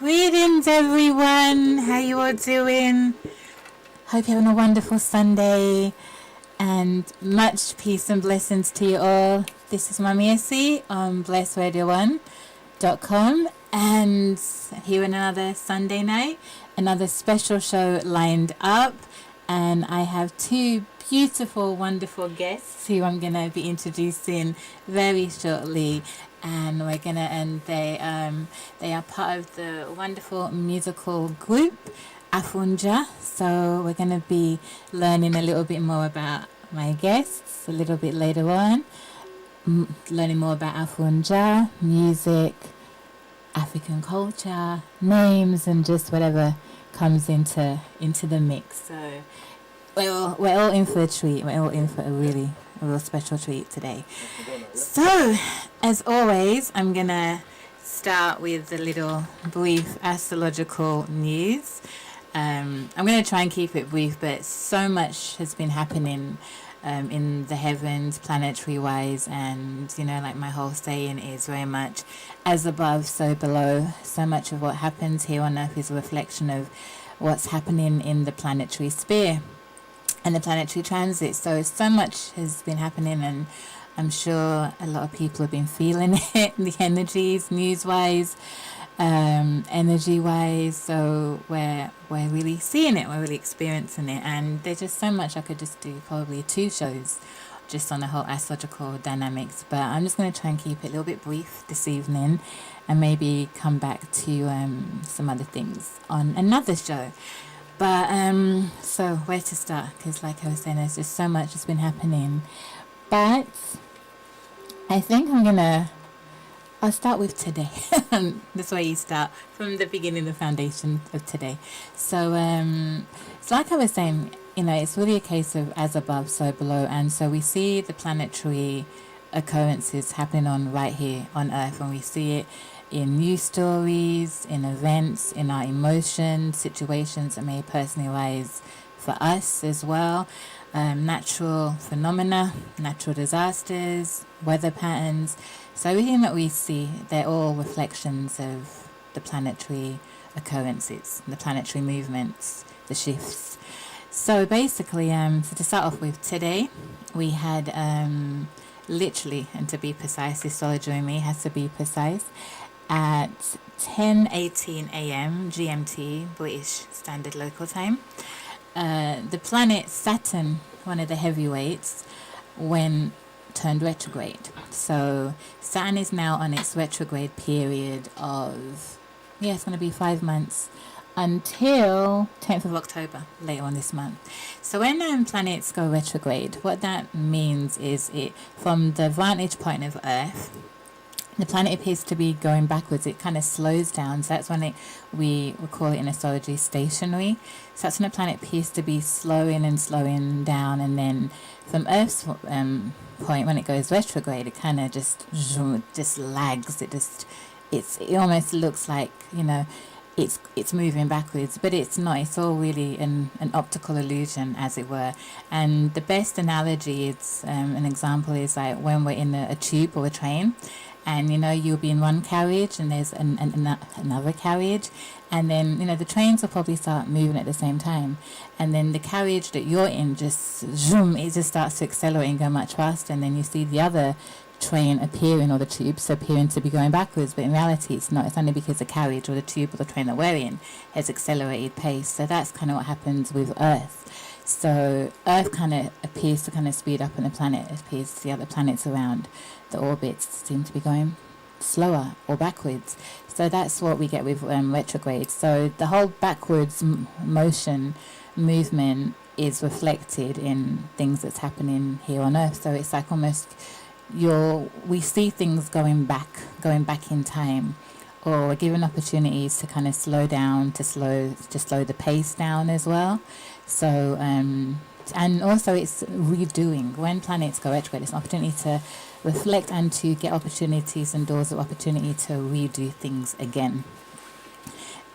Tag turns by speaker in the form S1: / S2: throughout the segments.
S1: Greetings everyone, how you all doing? Hope you're having a wonderful Sunday and much peace and blessings to you all. This is Maame on blessradio1.com and here in another Sunday night, another special show lined up, and I have two beautiful, wonderful guests who I'm going to be introducing very shortly. And they are part of the wonderful musical group Afunja. So we're gonna be learning a little bit more about my guests a little bit later on, learning more about Afunja, music, African culture, names, and just whatever comes into the mix. So we're all in for a treat. We're all in for a real special treat today. So, as always, I'm going to start with a little brief astrological news. I'm going to try and keep it brief, but so much has been happening in the heavens, planetary-wise, and, like my whole saying is very much as above, so below. So much of what happens here on Earth is a reflection of what's happening in the planetary sphere and the planetary transit. So much has been happening, and I'm sure a lot of people have been feeling it, the energies, news-wise, energy-wise. So we're really seeing it, we're really experiencing it, and there's just so much. I could just do probably 2 shows just on the whole astrological dynamics, but I'm just going to try and keep it a little bit brief this evening and maybe come back to some other things on another show. But so where to start? Because like I was saying, there's just so much that's been happening. But I think I'll start with today. That's where you start, from the beginning, the foundation of today. So it's like I was saying, it's really a case of as above, so below. And so we see the planetary occurrences happening on right here on Earth, and we see it in news stories, in events, in our emotions, situations that may personally arise for us as well, natural phenomena, natural disasters, weather patterns. So everything that we see, they're all reflections of the planetary occurrences, the planetary movements, the shifts. So basically, so to start off with, today we had literally, and to be precise, astrology and me has to be precise, at 10:18 a.m. GMT, British Standard Local Time, the planet Saturn, one of the heavyweights, turned retrograde. So Saturn is now on its retrograde period of, it's going to be 5 months until 10th of October, later on this month. So when planets go retrograde, what that means is from the vantage point of Earth, the planet appears to be going backwards. It kind of slows down. So that's when we call it in astrology stationary. So that's when the planet appears to be slowing down. And then from Earth's point, when it goes retrograde, it kind of just lags. It almost looks like, it's moving backwards, but it's not. It's all really an optical illusion, as it were. And the best analogy, an example is like when we're in a tube or a train, and you'll be in one carriage and there's another carriage, and then the trains will probably start moving at the same time, and then the carriage that you're in just starts to accelerate and go much faster, and then you see the other train appearing, or the tubes appearing to be going backwards, but in reality it's not. It's only because the carriage or the tube or the train that we're in has accelerated pace. So that's kind of what happens with Earth. So Earth kind of appears to kind of speed up, and the planet appears the other planets around the orbits seem to be going slower or backwards. So that's what we get with retrograde. So the whole backwards movement is reflected in things that's happening here on Earth. So it's like almost we see things going back in time, or we're given opportunities to kind of slow down, to slow the pace down as well. So and also it's redoing. When planets go retrograde, it's an opportunity to reflect and to get opportunities and doors of opportunity to redo things again.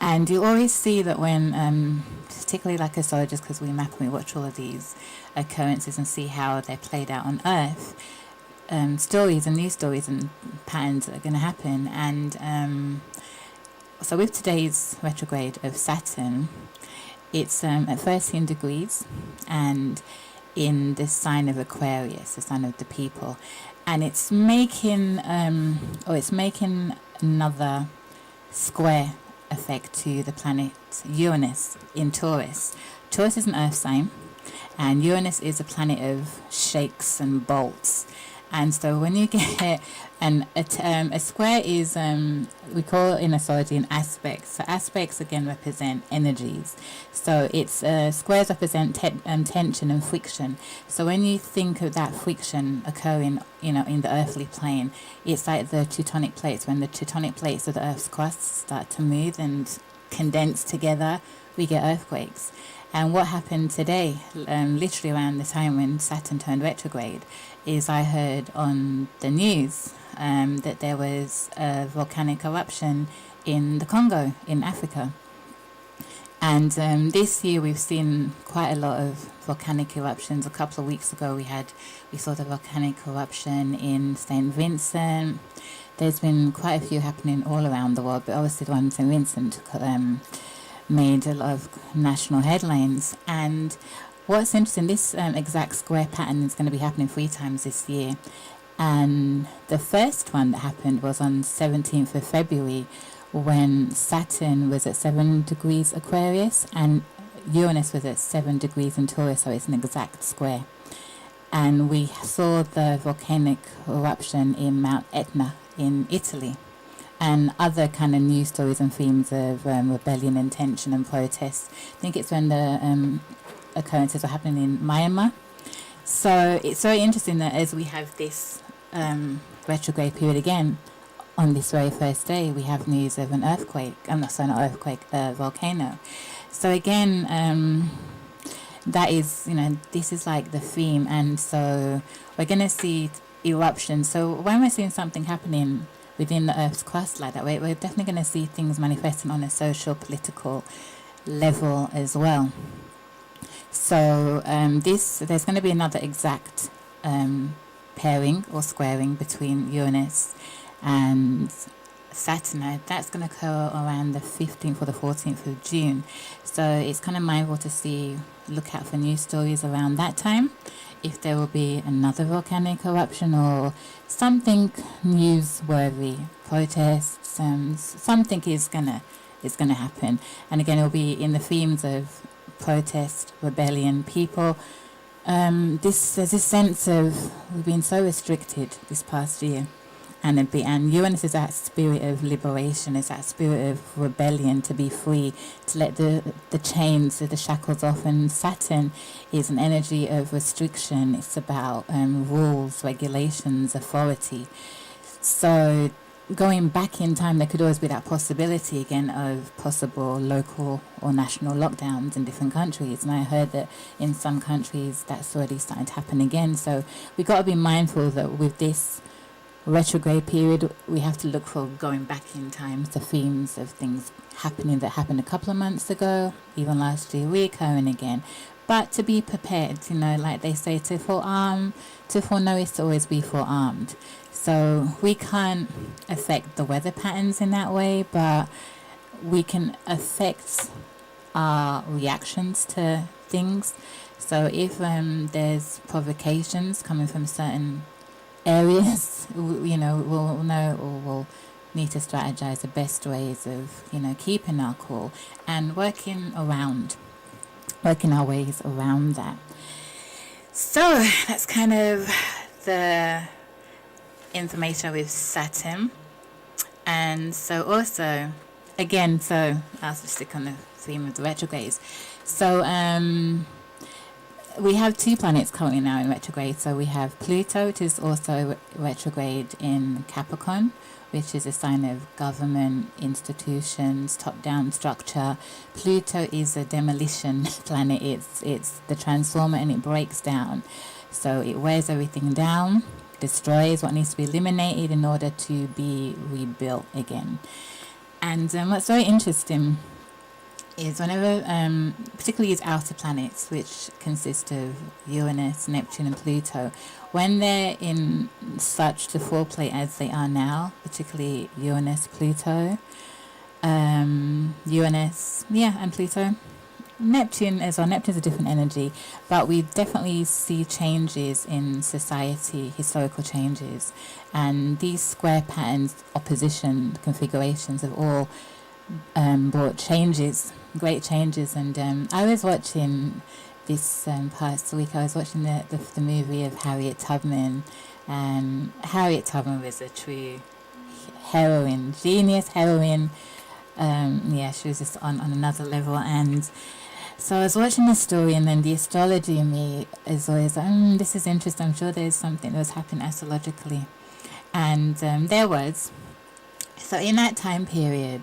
S1: And you always see that when, particularly like astrologers, because we map and we watch all of these occurrences and see how they're played out on Earth, stories and news stories and patterns that are going to happen. And so with today's retrograde of Saturn, it's at 13 degrees and in the sign of Aquarius, the sign of the people, and it's making another square effect to the planet Uranus in Taurus. Taurus is an earth sign, and Uranus is a planet of shakes and bolts. And so when you get a square is, we call it in astrology an aspect. So aspects again represent energies. So it's squares represent tension and friction. So when you think of that friction occurring, in the earthly plane, it's like the tectonic plates. When the tectonic plates of the Earth's crust start to move and condense together, we get earthquakes. And what happened today, literally around the time when Saturn turned retrograde, is I heard on the news that there was a volcanic eruption in the Congo, in Africa. And this year we've seen quite a lot of volcanic eruptions. A couple of weeks ago we saw the volcanic eruption in St. Vincent. There's been quite a few happening all around the world, but obviously the one in St. Vincent made a lot of national headlines. And what's interesting, this exact square pattern is going to be happening 3 times this year. And the first one that happened was on 17th of February when Saturn was at 7 degrees Aquarius and Uranus was at 7 degrees in Taurus, so it's an exact square. And we saw the volcanic eruption in Mount Etna in Italy, and other kind of news stories and themes of rebellion and tension and protests. I think it's when the occurrences are happening in Myanmar. So it's very interesting that as we have this retrograde period again, on this very first day, we have news of an earthquake. Volcano. So again, that is, this is like the theme, and so we're going to see eruptions. So when we're seeing something happening within the Earth's crust like that, we're definitely going to see things manifesting on a social, political level as well. So there's going to be another exact pairing or squaring between Uranus and Saturn. That's going to occur around the 15th or the 14th of June. So it's kind of mindful to look out for news stories around that time, if there will be another volcanic eruption or something newsworthy, protests, something is gonna happen. And again, it'll be in the themes of protest, rebellion, people. There's this sense of we've been so restricted this past year, and Uranus is that spirit of liberation, is that spirit of rebellion, to be free, to let the chains, the shackles off. And Saturn is an energy of restriction. It's about rules, regulations, authority. So going back in time, there could always be that possibility again of possible local or national lockdowns in different countries. And I heard that in some countries that's already starting to happen again. So we've got to be mindful that with this retrograde period, we have to look for going back in time, the themes of things happening that happened a couple of months ago, even last year, reoccurring again. But to be prepared, like they say, to foreknow is to always be forearmed. So we can't affect the weather patterns in that way, but we can affect our reactions to things. So if there's provocations coming from certain areas, we'll know, or we'll need to strategize the best ways of, keeping our cool and working our ways around that. So that's kind of the information with Saturn. And so also, again, so I'll just stick on the theme of the retrogrades. So we have 2 planets currently now in retrograde. So we have Pluto, which is also retrograde in Capricorn, which is a sign of government, institutions, top-down structure. Pluto is a demolition planet. It's the transformer, and it breaks down. So it wears everything down, destroys what needs to be eliminated in order to be rebuilt again. And what's very interesting is whenever, particularly these outer planets, which consist of Uranus, Neptune and Pluto, when they're in such the foreplay as they are now, particularly Uranus, Pluto, Uranus, yeah, and Pluto. Neptune as well. Neptune's a different energy, but we definitely see changes in society, historical changes, and these square patterns, opposition configurations have all brought changes, great changes. And I was watching this past week. I was watching the movie of Harriet Tubman, and Harriet Tubman was a true heroine, genius heroine. Yeah, she was just on another level. And so I was watching the story, and then the astrology in me is always like, this is interesting. I'm sure there's something that was happening astrologically. And there was. So in that time period,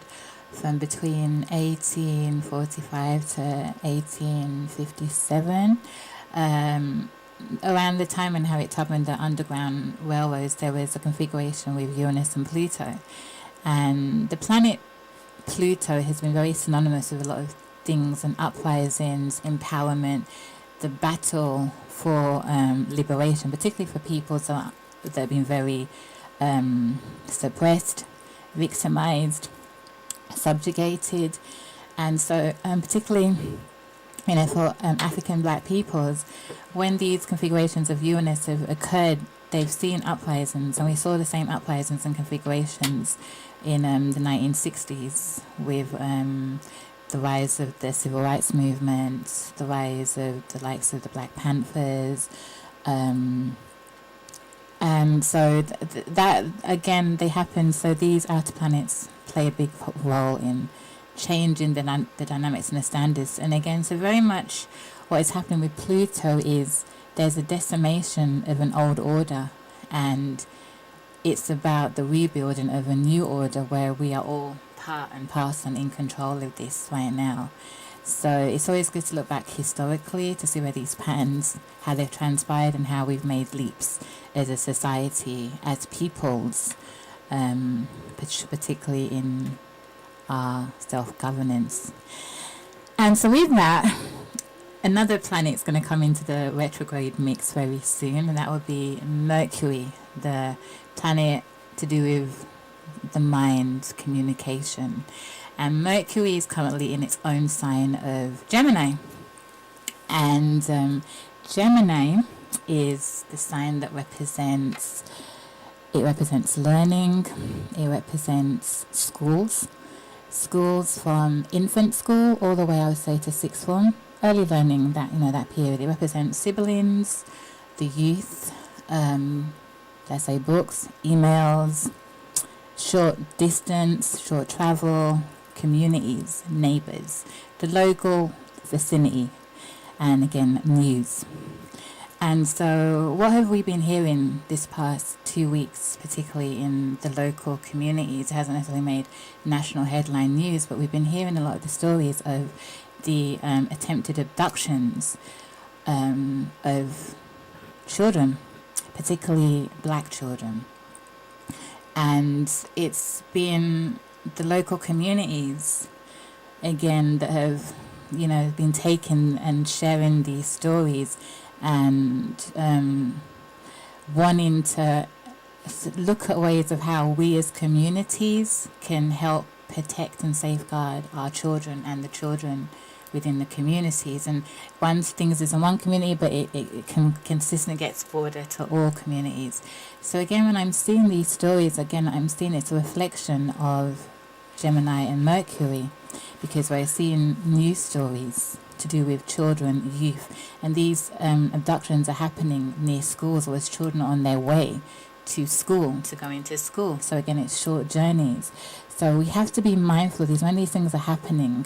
S1: from between 1845 to 1857, around the time when Harriet Tubman, the Underground Railroads, there was a configuration with Uranus and Pluto. And the planet Pluto has been very synonymous with a lot of things and uprisings, empowerment, the battle for liberation, particularly for people that have been very suppressed, victimized, subjugated. And so particularly for African black peoples, when these configurations of Uranus have occurred, they've seen uprisings, and we saw the same uprisings and configurations in the 1960s with the rise of the civil rights movement, the rise of the likes of the Black Panthers, and so that again they happen. So these outer planets play a big role in changing the dynamics and the standards. And again, so very much what is happening with Pluto is there's a decimation of an old order, and it's about the rebuilding of a new order where we are all part and parcel and in control of this right now. So it's always good to look back historically to see where these patterns, how they've transpired, and how we've made leaps as a society, as peoples, particularly in our self-governance. And so with that, another planet's going to come into the retrograde mix very soon, and that will be Mercury, the planet to do with the mind, communication. And Mercury is currently in its own sign of Gemini. And Gemini is the sign that represents learning, it represents schools from infant school all the way, I would say, to sixth form, early learning, that period. It represents siblings, the youth, let's say books, emails, short distance, short travel, communities, neighbours, the local vicinity, and again, news. And so what have we been hearing this past 2 weeks, particularly in the local communities? It hasn't necessarily made national headline news, but we've been hearing a lot of the stories of the attempted abductions of children, particularly black children. And it's been the local communities, again, that have, been taken and sharing these stories and wanting to look at ways of how we as communities can help protect and safeguard our children and the children within the communities. And one things is in one community, but it can consistently gets broader to all communities. So again, when I'm seeing these stories, again, I'm seeing it's a reflection of Gemini and Mercury, because we're seeing news stories to do with children, youth, and these abductions are happening near schools, or as children are on their way to school, to go into school. So again, it's short journeys. So we have to be mindful of these. When these things are happening,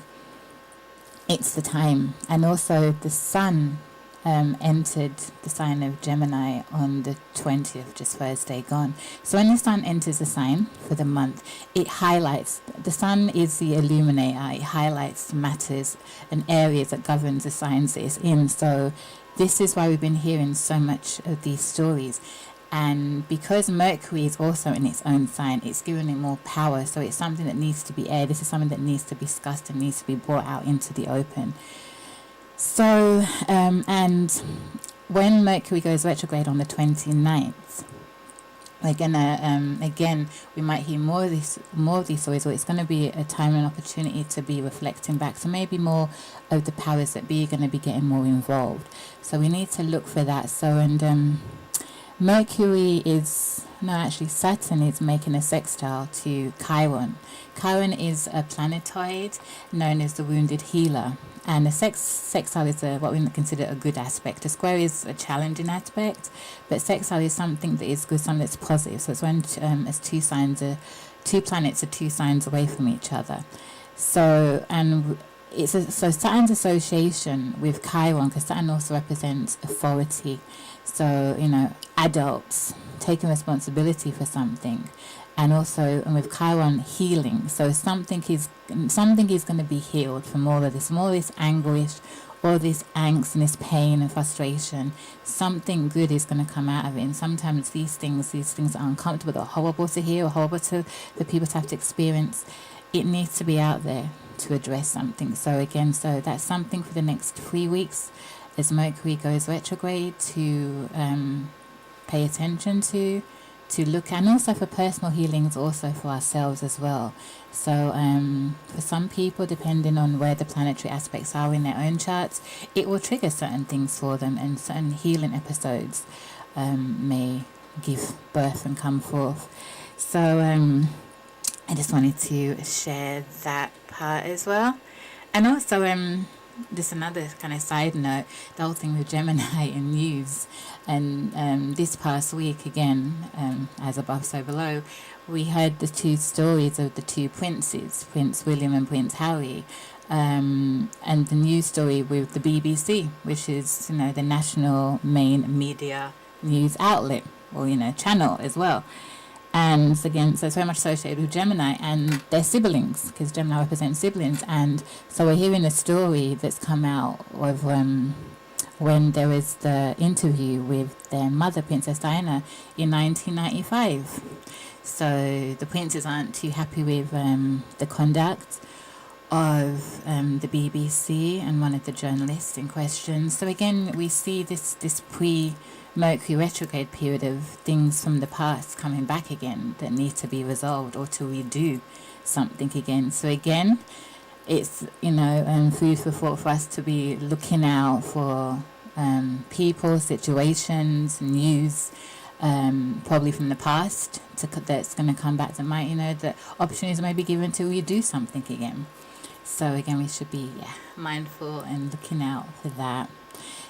S1: it's the time. And also the sun entered the sign of Gemini on the 20th, just Thursday gone. So when the sun enters the sign for the month, it highlights, the sun is the illuminator, it highlights matters and areas that governs the signs that it's in. So this is why we've been hearing so much of these stories. And because Mercury is also in its own sign, it's giving it more power. So it's something that needs to be aired. This is something that needs to be discussed and needs to be brought out into the open. So, and when Mercury goes retrograde on the 29th, we're gonna again, we might hear more of these stories, or it's going to be a time and opportunity to be reflecting back. So maybe more of the powers that be are going to be getting more involved. So we need to look for that. So and Mercury is, no, actually Saturn is making a sextile to Chiron. Chiron is a planetoid known as the wounded healer. And a sextile is what we consider a good aspect. A square is a challenging aspect, but sextile is something that is good, something that's positive. So it's when as two planets are 2 signs away from each other. So and so Saturn's association with Chiron, because Saturn also represents authority. So, adults taking responsibility for something, and also with Chiron, healing. So something is going to be healed from all of this anguish, all this angst and this pain and frustration. Something good is going to come out of it. And sometimes these things are uncomfortable, they're horrible to hear, or horrible for people to have to experience. It needs to be out there to address something. So again, that's something for the next 3 weeks as Mercury goes retrograde to pay attention to look at, and also for personal healings, also for ourselves as well. So for some people, depending on where the planetary aspects are in their own charts, it will trigger certain things for them, and certain healing episodes may give birth and come forth. So I just wanted to share that part as well. And also just another kind of side note, the whole thing with Gemini and news. And this past week, again, as above, so below, we heard the 2 stories of the 2 princes, Prince William and Prince Harry, and the news story with the BBC, which is, the national main media news outlet, or, channel as well. And again, so it's very much associated with Gemini and their siblings, because Gemini represents siblings. And so we're hearing a story that's come out of when there was the interview with their mother, Princess Diana, in 1995. So the princes aren't too happy with the conduct of the BBC and one of the journalists in question. So again, we see this Mercury retrograde period of things from the past coming back again that need to be resolved, or to redo something again. So again, it's food for thought for us to be looking out for people, situations, news, probably from the past that's going to come back that might, that opportunities may be given to redo something again. So again, we should be mindful and looking out for that.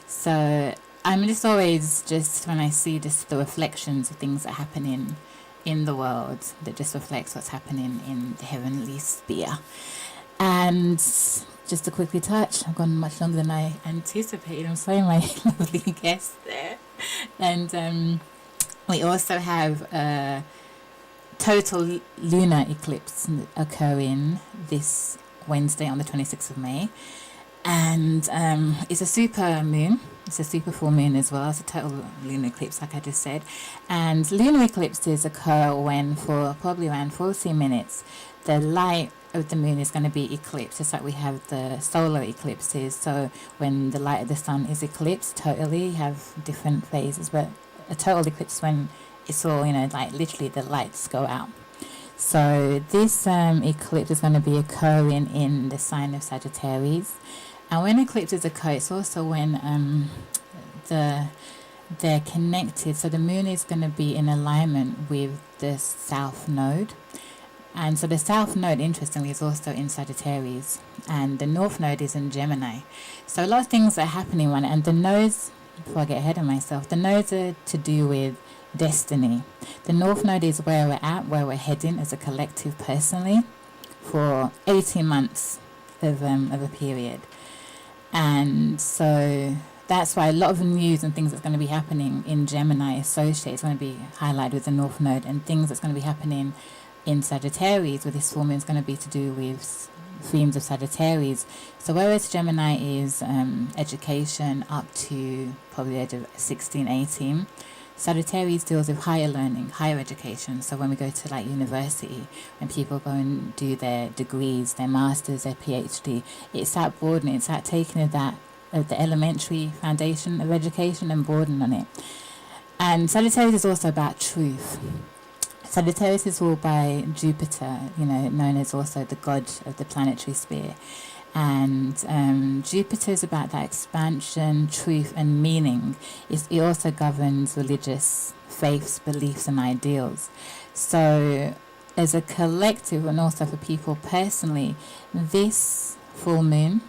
S1: So I'm just always, when I see just the reflections of things that are happening in the world, that just reflects what's happening in the heavenly sphere. And just to quickly touch, I've gone much longer than I anticipated. I'm sorry, my lovely guest there. And we also have a total lunar eclipse occurring this Wednesday on the 26th of May. And it's a super moon. It's a super full moon as well. It's a total lunar eclipse, like I just said. And lunar eclipses occur when, for probably around 40 minutes, the light of the moon is going to be eclipsed, just like we have the solar eclipses. So when the light of the sun is eclipsed totally, you have different phases. But a total eclipse when it's all, like literally the lights go out. So this eclipse is going to be occurring in the sign of Sagittarius. And when eclipses occur, it's also when they're connected. So the moon is going to be in alignment with the south node. And so the south node, interestingly, is also in Sagittarius. And the north node is in Gemini. So a lot of things are happening when, and the nodes, before I get ahead of myself, the nodes are to do with destiny. The north node is where we're at, where we're heading as a collective personally for 18 months of a period. And so that's why a lot of the news and things that's going to be happening in Gemini associated is going to be highlighted with the north node, and things that's going to be happening in Sagittarius with this full moon is going to be to do with themes of Sagittarius. So whereas Gemini is education up to probably the age of 16, 18, Sagittarius deals with higher learning, higher education. So when we go to university, when people go and do their degrees, their masters, their PhD, it's that broadening, it's that taking of the elementary foundation of education and broadening on it. And Sagittarius is also about truth. Sagittarius is ruled by Jupiter, known as also the god of the planetary sphere. And Jupiter is about that expansion, truth, and meaning. It also governs religious faiths, beliefs, and ideals. So, as a collective, and also for people personally, this full moon,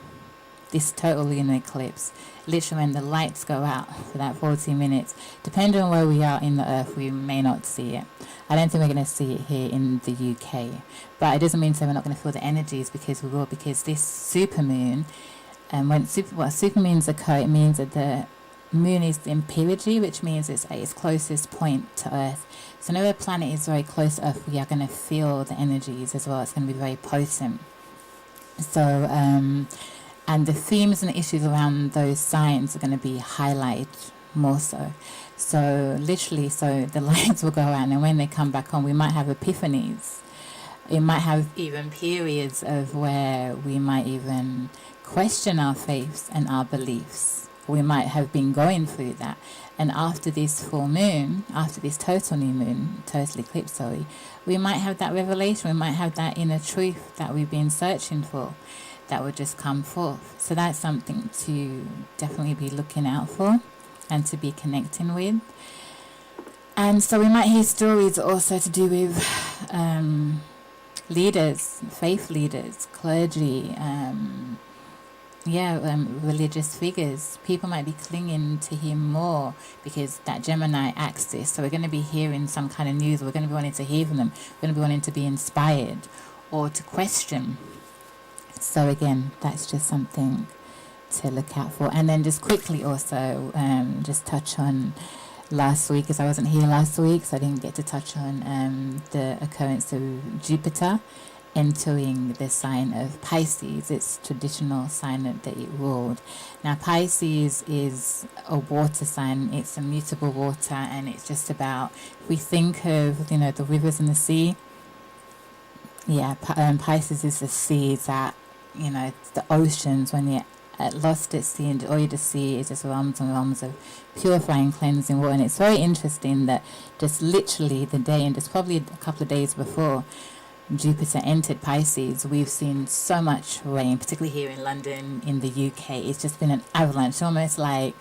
S1: this total lunar eclipse, literally when the lights go out for that 40 minutes, depending on where we are in the earth, we may not see it. I don't think we're going to see it here in the UK, but it doesn't mean we're not going to feel the energies, because we will, because this supermoon, and when supermoons occur, it means that the moon is in perigee, which means it's at its closest point to earth. So whenever a planet is very close to earth, we are going to feel the energies as well. It's going to be very potent. So and the themes and the issues around those signs are going to be highlighted more so. So literally, so the lights will go out, and when they come back on, we might have epiphanies. It might have even periods of where we might even question our faiths and our beliefs. We might have been going through that. And after this full moon, after this total new moon, total eclipse, sorry, we might have that revelation, we might have that inner truth that we've been searching for, that would just come forth. So that's something to definitely be looking out for and to be connecting with. And so we might hear stories also to do with leaders, faith leaders, clergy, religious figures. People might be clinging to him more because that Gemini axis. So we're going to be hearing some kind of news. We're going to be wanting to hear from them. We're going to be wanting to be inspired or to question. So again, that's just something to look out for. And then just quickly also just touch on last week, because I wasn't here last week, so I didn't get to touch on the occurrence of Jupiter entering the sign of Pisces, its traditional sign that it ruled. Now Pisces is a water sign, it's a mutable water, and it's just about, if we think of the rivers and the sea, Pisces is the sea that the oceans, when you're lost at sea and all you just see is just realms and realms of purifying, cleansing water. And it's very interesting that just literally the day, and just probably a couple of days before Jupiter entered Pisces, we've seen so much rain, particularly here in London, in the UK. It's just been an avalanche, almost like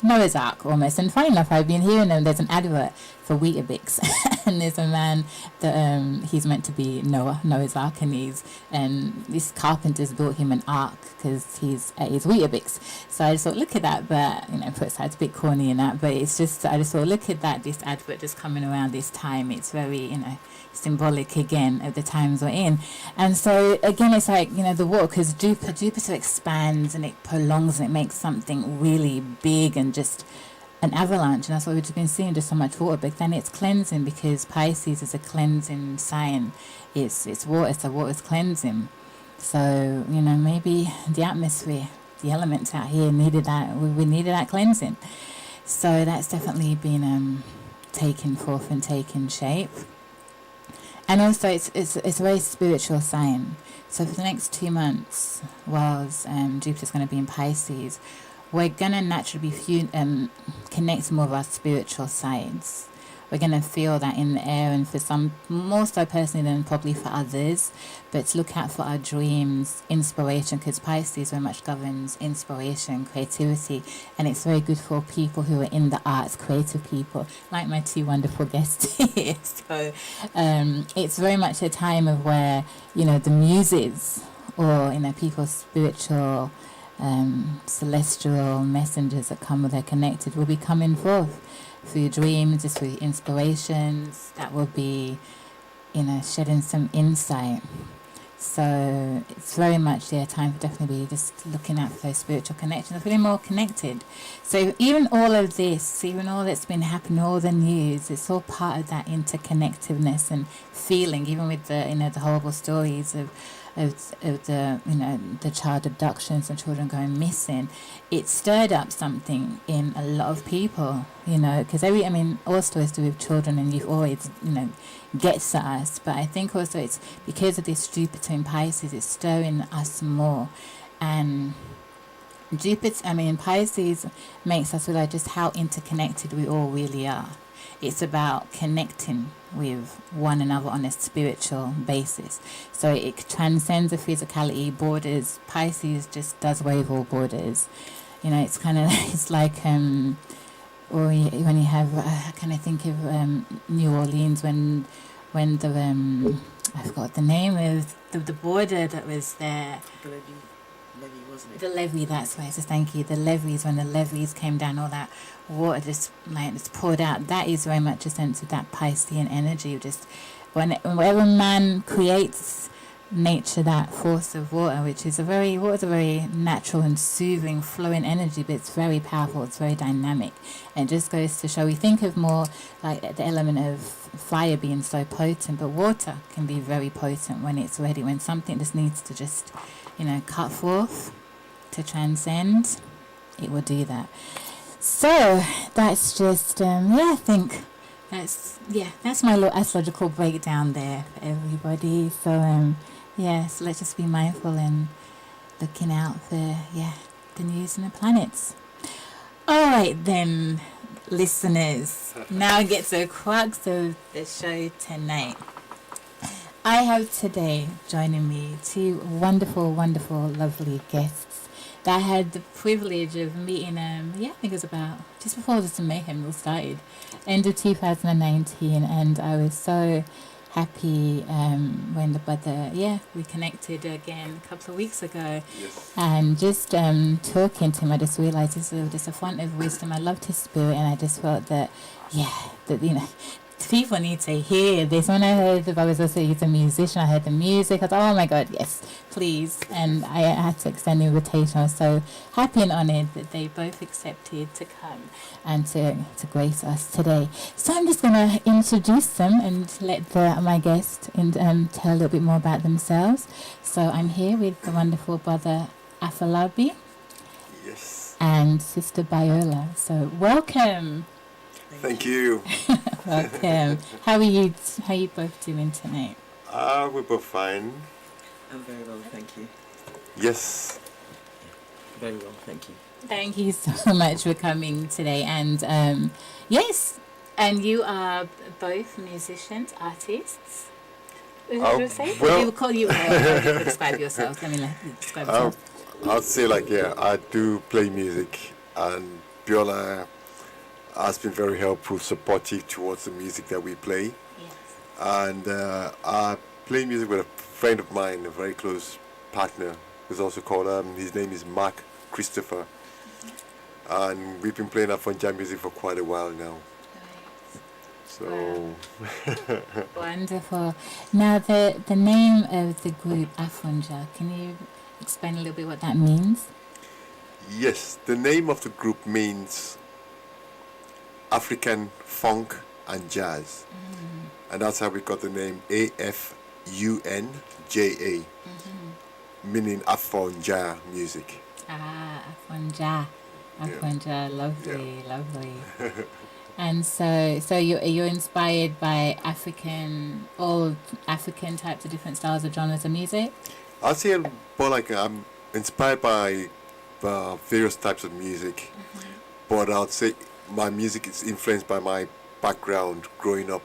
S1: Noah's Ark almost. And funny enough, I've been hearing there's an advert for Weetabix and there's a man that he's meant to be Noah's Ark, and this carpenter's built him an ark because he's at his Weetabix. So I just thought, look at that, but put aside, it's a bit corny and that, but it's just, I just thought, look at that, this advert just coming around this time. It's very symbolic again of the times we're in. And so again, it's like the water, because Jupiter expands and it prolongs and it makes something really big and just an avalanche, and that's what we've just been seeing, just so much water. But then it's cleansing, because Pisces is a cleansing sign. It's water, so water's cleansing. So maybe the atmosphere, the elements out here needed that. We needed that cleansing. So that's definitely been taken forth and taken shape. And also it's a very spiritual sign. So for the next 2 months, whilst Jupiter's going to be in Pisces, we're going to naturally be connect more of our spiritual sides. We're going to feel that in the air, and for some, more so personally than probably for others, but to look out for our dreams, inspiration, because Pisces very much governs inspiration, creativity, and it's very good for people who are in the arts, creative people, like my two wonderful guests here. So it's very much a time of where, the muses, or, people's spiritual celestial messengers that come with their connected will be coming forth through dreams, just through inspirations that will be shedding some insight. So it's very much time for definitely be just looking out for those spiritual connections, feeling more connected. So even all of this, even all that's been happening, all the news, it's all part of that interconnectiveness and feeling, even with the the horrible stories of the child abductions and children going missing. It stirred up something in a lot of people, because all stories to do with children and youth always, gets at us. But I think also it's because of this Jupiter in Pisces, it's stirring us more. And Pisces makes us realize just how interconnected we all really are. It's about connecting with one another on a spiritual basis. So it transcends the physicality, borders. Pisces just does away with all borders. It's kind of, it's like, or when you have, I kind of think of New Orleans when the, I forgot the name of the border that was there.
S2: Levy, wasn't it?
S1: The levee, that's right. So thank you. The levees, when the levees came down, all that water just poured out. That is very much a sense of that Piscean energy. Just whenever man creates nature, that force of water, which is a very natural and soothing, flowing energy, but it's very powerful. It's very dynamic, and it just goes to show. We think of more like the element of fire being so potent, but water can be very potent when it's ready. When something just needs to just cut forth to transcend, it will do that. So that's just, I think that's my little astrological breakdown there for everybody. So, so let's just be mindful and looking out for, the news and the planets. All right then, listeners, now get to the crux of the show tonight. I have today joining me two wonderful, lovely guests that I had the privilege of meeting, I think it was about just before the Mayhem all started, end of 2019, and I was so happy when the brother, we connected again a couple of weeks ago.
S3: Yes.
S1: And just talking to him, I just realised this is just a font of wisdom. I loved his spirit, and I just felt that, people need to hear this. When I heard the brother also he's a musician, I heard the music, I thought, oh my God, yes, please. And I had to extend the invitation. I was so happy and honoured that they both accepted to come and to grace us today. So I'm just going to introduce them and let my guest tell a little bit more about themselves. So I'm here with the wonderful brother Afolabi.
S3: Yes.
S1: And Sister Biola. So welcome.
S3: Thank you.
S1: Welcome. How are you both doing tonight?
S3: We're both fine.
S2: I'm very well, thank you.
S3: Yes.
S2: Very well, thank you.
S1: Thank you so much for coming today. And yes, and you are both musicians, artists. Is that what you say?
S3: Well,
S1: You call you describe yourself. Let me describe yourself.
S3: I'd say I do play music, and Biola has been very helpful, supportive towards the music that we play.
S1: Yes.
S3: And I play music with a friend of mine, a very close partner, who's also called, his name is Mark Christopher. Mm-hmm. And we've been playing Afunja music for quite a while now.
S1: Nice.
S3: So...
S1: Wow. Wonderful. Now, the name of the group, Afunja, can you explain a little bit what that means?
S3: Yes, the name of the group means African funk and jazz, and that's how we got the name Afunja, meaning Afunja music.
S1: Afunja, lovely. And so you're inspired by all African types of different styles of genres of music?
S3: I'll say more I'm inspired by various types of music, but I'd say my music is influenced by my background growing up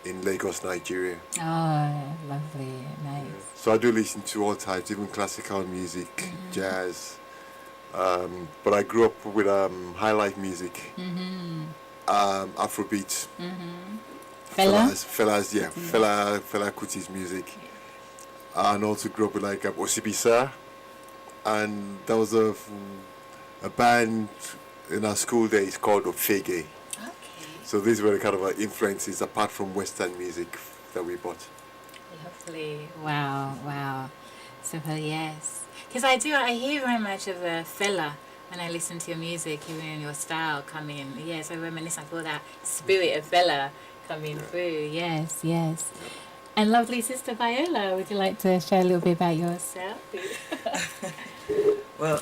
S3: in Lagos, Nigeria.
S1: Oh, lovely, nice.
S3: So I do listen to all types, even classical music, jazz. But I grew up with high life music, Afrobeat, Fela Kuti's music, and also grew up with Osibisa, and there was a band in our school days called Ofege.
S1: Okay.
S3: So these were the kind of influences apart from Western music that we bought.
S1: Lovely. Wow. So yes. Because I hear very much of Fela when I listen to your music, even in your style coming. Yes, I reminisce. I feel that spirit of Fela coming through. Yes. And lovely Sister Biola, would you like to share a little bit about yourself?
S2: Well,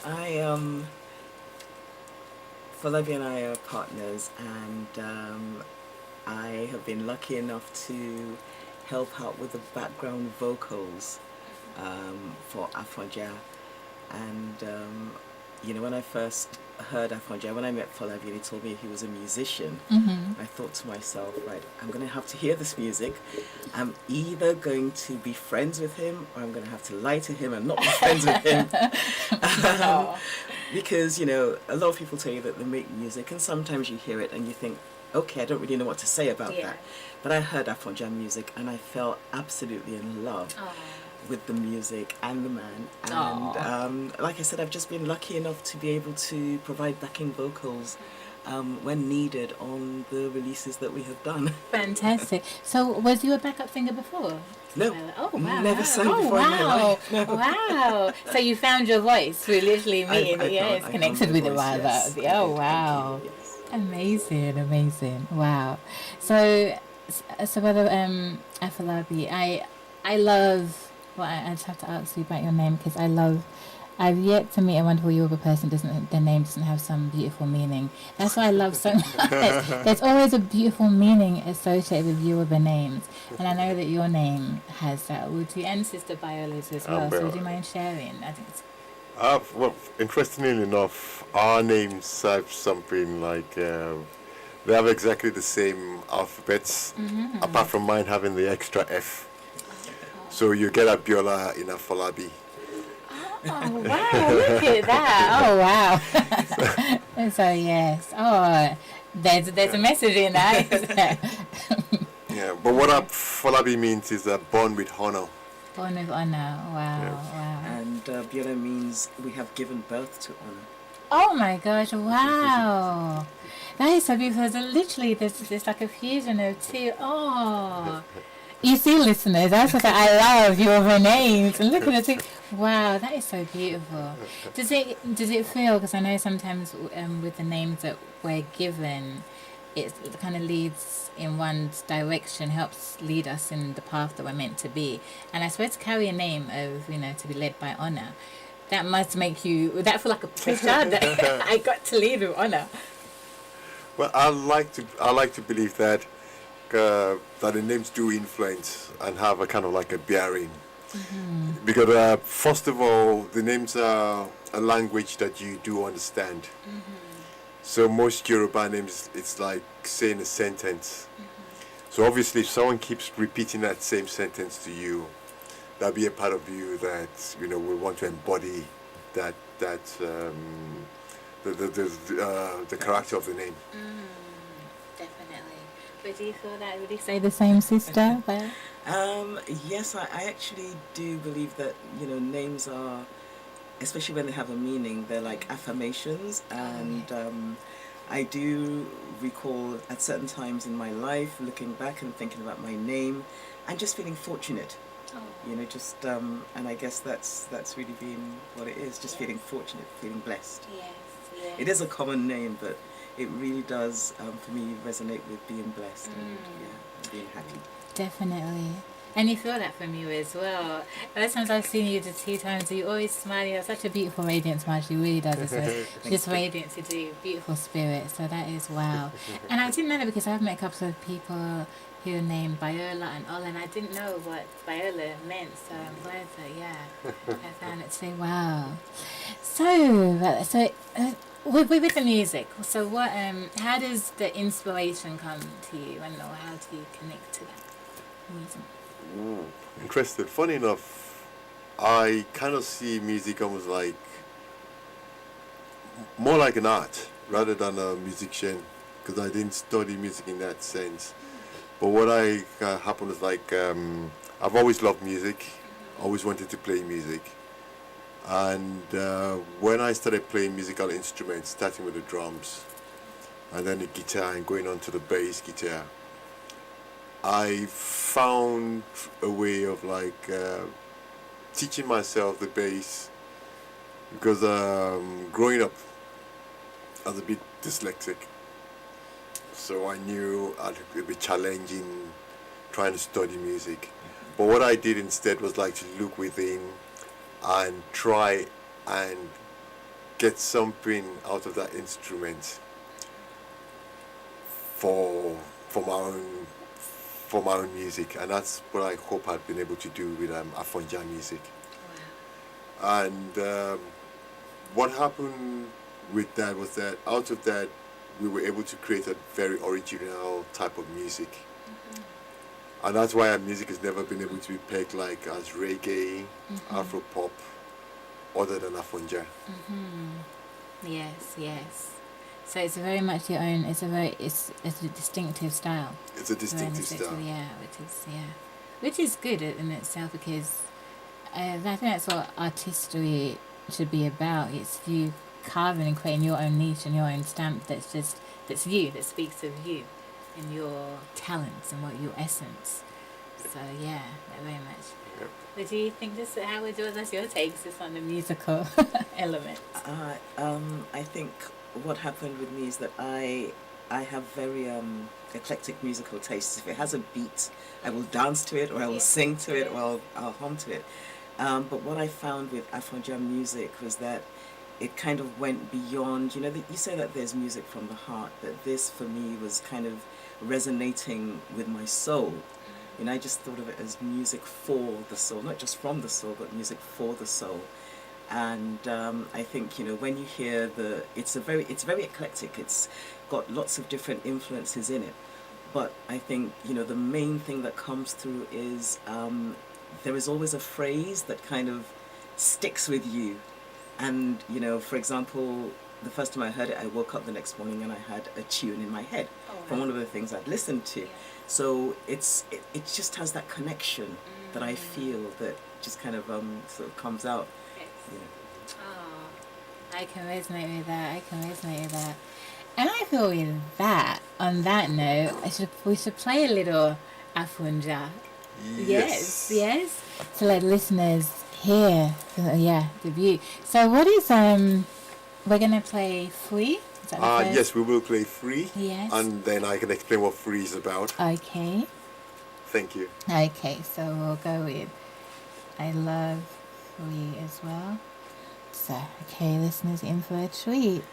S2: Afolabi and I are partners, and I have been lucky enough to help out with the background vocals for Afunja, and you know, when I first heard Afunja, when I met Afolabi and he told me he was a musician, I thought to myself, right, I'm going to have to hear this music. I'm either going to be friends with him or I'm going to have to lie to him and not be friends with him. Because, you know, a lot of people tell you that they make music and sometimes you hear it and you think, okay, I don't really know what to say about that. But I heard Afunja music and I fell absolutely in love with the music and the man. And like I said, I've just been lucky enough to be able to provide backing vocals when needed on the releases that we have done.
S1: Fantastic. So was you a backup singer before?
S2: No.
S1: Oh, wow.
S2: Never sang before in my life. No.
S1: Wow. So you found your voice through literally meeting it. Yeah, it's connected with it rather.
S2: Yes,
S1: Oh, wow.
S2: Thank you, yes.
S1: Amazing, amazing. Wow. So brother Afolabi, I love, well, I just have to ask you about your name because I've yet to meet a wonderful Yoruba person their name doesn't have some beautiful meaning. That's what I love so much. There's always a beautiful meaning associated with Yoruba names. And I know that your name has that. Would you, and Sister Biola's as well. So would you mind sharing? I think it's...
S3: Well, interestingly enough, our names have something like, they have exactly the same alphabets, apart from mine having the extra F. So you get a Biola in Afolabi.
S1: Oh, wow, look at that. Oh, wow. So, yes. Oh, there's a message in that.
S3: Yeah, but what Afolabi means is born with honor.
S1: Born with honor. Wow,
S3: Yes.
S1: wow.
S2: And Biola means we have given birth to honor.
S1: Oh, my gosh, wow. That is so beautiful. So literally, there's like a fusion of two. Oh. You see, listeners, that's what I love your names. And look at it. Wow, that is so beautiful. Does it feel? Because I know sometimes with the names that we're given, it kind of leads in one's direction, helps lead us in the path that we're meant to be. And I suppose to carry a name of, you know, to be led by honor, that must make you. Would that feel like a pressure that I got to lead with honor?
S3: Well, I like to believe that the names do influence and have a kind of like a bearing. Because first of all, the names are a language that you do understand. So most Yoruba names, it's like saying a sentence. So obviously, if someone keeps repeating that same sentence to you, that'll be a part of you that, you know, will want to embody that the character of the name.
S1: Definitely. But do you feel that? Would you say the same, Sister?
S2: Yes, I actually do believe that, you know, names are, especially when they have a meaning, they're like affirmations. And I do recall at certain times in my life looking back and thinking about my name and just feeling fortunate. You know, just and I guess that's really been what it is, just feeling fortunate, feeling blessed.
S1: Yes.
S2: It is a common name, but it really does, for me, resonate with being blessed and being happy.
S1: Definitely. And you feel that from you as well. The times I've seen you the 2 times, you always smile. You have such a beautiful radiant smile. She really does. It's just radiant to do. Beautiful spirit. So that is wow. And I didn't know that because I've met a couple of people who are named Biola and Ola, and I didn't know what Biola meant. So I'm glad that, I found it too. Wow. So with the music, so what? How does the inspiration come to you, and or how do you connect to that music?
S3: Interesting. Funny enough, I kind of see music almost like more like an art rather than a musician, because I didn't study music in that sense. But what happened is like I've always loved music, always wanted to play music. And when I started playing musical instruments, starting with the drums, and then the guitar, and going on to the bass guitar, I found a way of like teaching myself the bass, because growing up, I was a bit dyslexic, so I knew it would be challenging trying to study music. But what I did instead was like to look within and try and get something out of that instrument for my own music, and that's what I hope I've been able to do with Afunja music.
S1: Wow.
S3: And what happened with that was that out of that, we were able to create a very original type of music. And that's why our music has never been able to be pegged like as reggae, Afro pop, other than Afunja.
S1: Yes, yes. So it's very much your own. It's a distinctive style.
S3: It's a distinctive style.
S1: Yeah, which is good in itself, because I think that's what artistry should be about. It's you carving and creating your own niche and your own stamp. That's you. That speaks of you and your talents and what your essence. So yeah, very much.
S3: Yep.
S1: But do you think what's your takes just on the musical element?
S2: I think what happened with me is that I have very eclectic musical tastes. If it has a beat, I will dance to it, or I will sing to it, or I'll hum to it. But what I found with Afunja music was that it kind of went beyond, you say that there's music from the heart, but this for me was kind of resonating with my soul. I just thought of it as music for the soul, not just from the soul, but music for the soul. And I think, when you hear it's very eclectic. It's got lots of different influences in it. But I think, the main thing that comes through is there is always a phrase that kind of sticks with you. And, for example, the first time I heard it, I woke up the next morning and I had a tune in my head from one of the things I'd listened to. So it just has that connection that I feel that just kind of sort of comes out.
S1: I can resonate with that. And I feel with that, on that note, we should play a little Afunja. Yes. To let listeners hear, the view. So what is, we're going to play Free? Is that the first?
S3: Yes, we will play Free.
S1: Yes.
S3: And then I can explain what Free is about.
S1: Okay.
S3: Thank you.
S1: Okay, so we'll go with I Love Free as well. So, okay, listeners, in for a treat.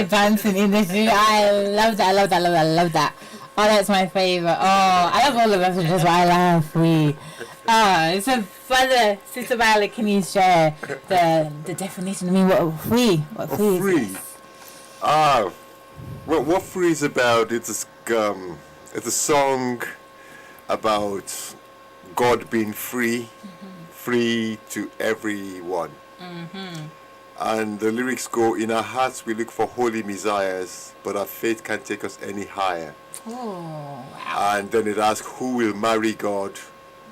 S1: here dancing in the studio. I love that. I love that. I love that. I love that. Oh, that's my favorite. Oh, I love all the messages, but I love free. Oh, so further, Sister Biola, can you share the definition? I mean, what free? What free?
S3: Free.
S1: Is this?
S3: Well, what free is about? It's a song about God being free, free to everyone. And the lyrics go, in our hearts we look for holy messiahs, but our faith can't take us any higher.
S1: Oh, wow.
S3: And then it asks, who will marry God?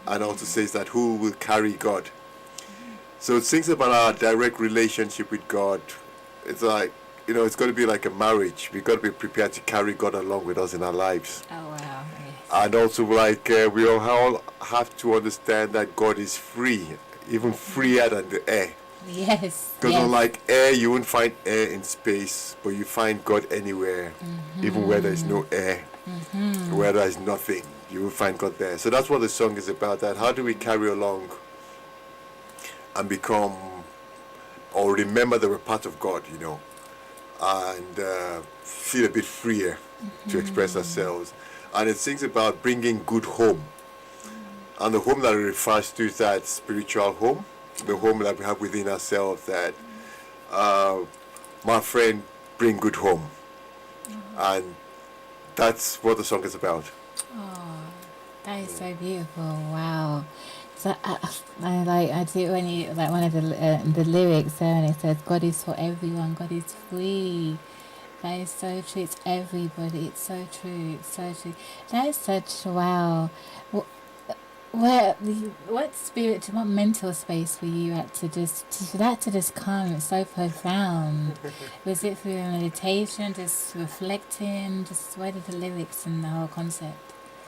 S3: And also says that who will carry God? So it sings about our direct relationship with God. It's like, it's got to be like a marriage. We've got to be prepared to carry God along with us in our lives.
S1: Oh, wow. Yes.
S3: And also, like, we all have to understand that God is free, even freer than the air.
S1: Yes.
S3: Because
S1: yes.
S3: unlike air, you won't find air in space, but you find God anywhere, even where there's no air, where there's nothing, you will find God there. So that's what the song is about, that how do we carry along and become, or remember that we're part of God, and feel a bit freer to express ourselves. And it sings about bringing good home. And the home that it refers to is that spiritual home, the home that we have within ourselves, that my friend, bring good home. And that's what the song is about.
S1: Oh, that is so beautiful. Wow. So I do when you like one of the lyrics there, and it says God is for everyone, God is free. That is so true. It's everybody. It's so true. It's so true. That is such wow. What spirit, what mental space were you at for that to just come? It's so profound. Was it through meditation, just reflecting? Just where did the lyrics and the whole concept?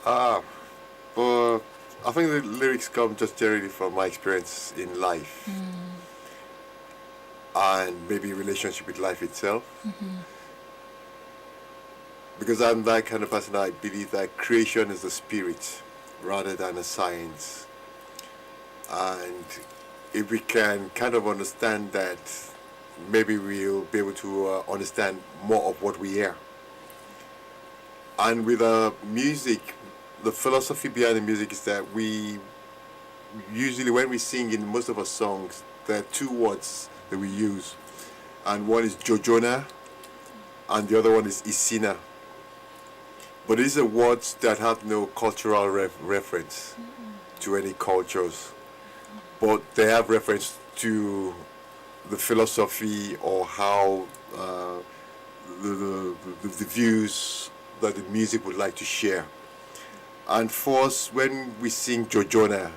S3: But I think the lyrics come just generally from my experience in life, and maybe relationship with life itself. Because I'm that kind of person, I believe that creation is the spirit rather than a science. And if we can kind of understand that, maybe we'll be able to understand more of what we hear. And with music, the philosophy behind the music is that we usually, when we sing in most of our songs, there are two words that we use. And one is Jojona, and the other one is Isina. But these are words that have no cultural reference to any cultures, but they have reference to the philosophy or how the views that the music would like to share. And for us, when we sing Jojona,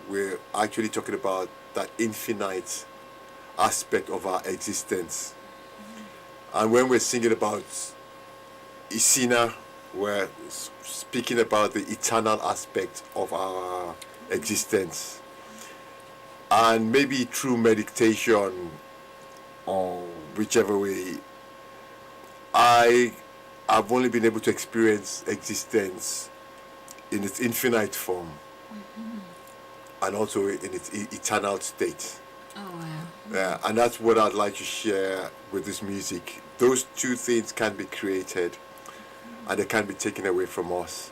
S3: we're actually talking about that infinite aspect of our existence. And when we're singing about Isina, we're speaking about the eternal aspect of our existence. And maybe through meditation, or whichever way, I have only been able to experience existence in its infinite form, and also in its eternal state.
S1: Oh, wow.
S3: Yeah, and that's what I'd like to share with this music. Those two things can be created, and they can be taken away from us.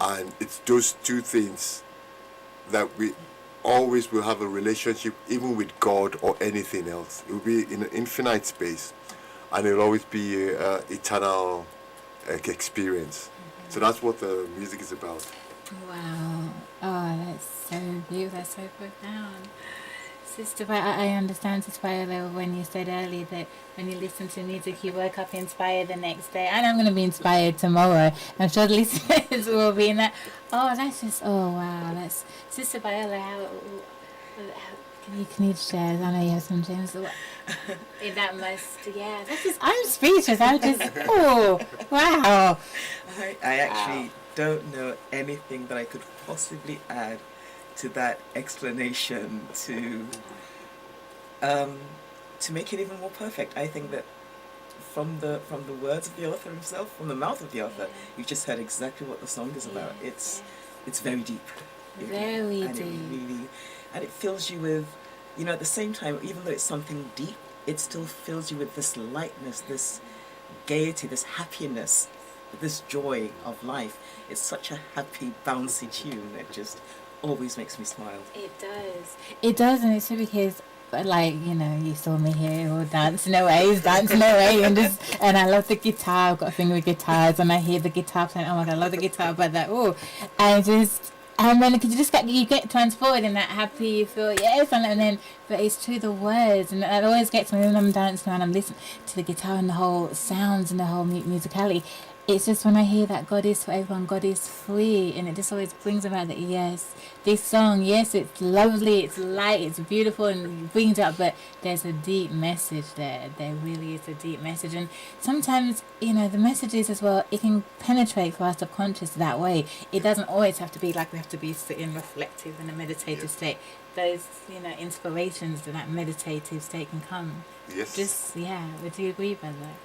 S3: And it's those two things that we always will have a relationship, even with God or anything else. It will be in an infinite space, and it will always be an eternal experience. So that's what the music is about.
S1: Wow. Oh, that's so beautiful. That's so profound. Sister, I understand, Sister Biola, when you said earlier that when you listen to music, you wake up inspired the next day. And I'm going to be inspired tomorrow. I'm sure the listeners will be in that. Oh, that's just, oh, wow. That's Sister Biola, how can you share? I know you have some gems. In that must, yeah. That's just, I'm speechless. I'm just, oh, wow.
S2: I actually don't know anything that I could possibly add to that explanation to make it even more perfect. I think that from the words of the author himself, from the mouth of the author, you've just heard exactly what the song is about. It's very deep.
S1: Very
S2: and
S1: deep.
S2: It fills you with, at the same time, even though it's something deep, it still fills you with this lightness, this gaiety, this happiness, this joy of life. It's such a happy, bouncy tune. It just always makes me smile.
S1: It does. It does, and it's true because, like, you know, you saw me here all dancing away, and I love the guitar. I've got a thing with guitars, and I hear the guitar playing. Oh my god, I love the guitar, but that and then you get transported in that happy, you feel yes, and then but it's true, the words, and it always gets me when I'm dancing and I'm listening to the guitar and the whole sounds and the whole musicality. It's just when I hear that God is for everyone, God is free, and it just always brings about that, yes, this song, yes, it's lovely, it's light, it's beautiful, and it brings it up, but there's a deep message there. There really is a deep message, and sometimes, you know, the messages as well, it can penetrate for our subconscious that way. It doesn't always have to be like we have to be sitting reflective in a meditative state. Those, you know, inspirations to that meditative state can come.
S3: Yes.
S1: Would you agree with that?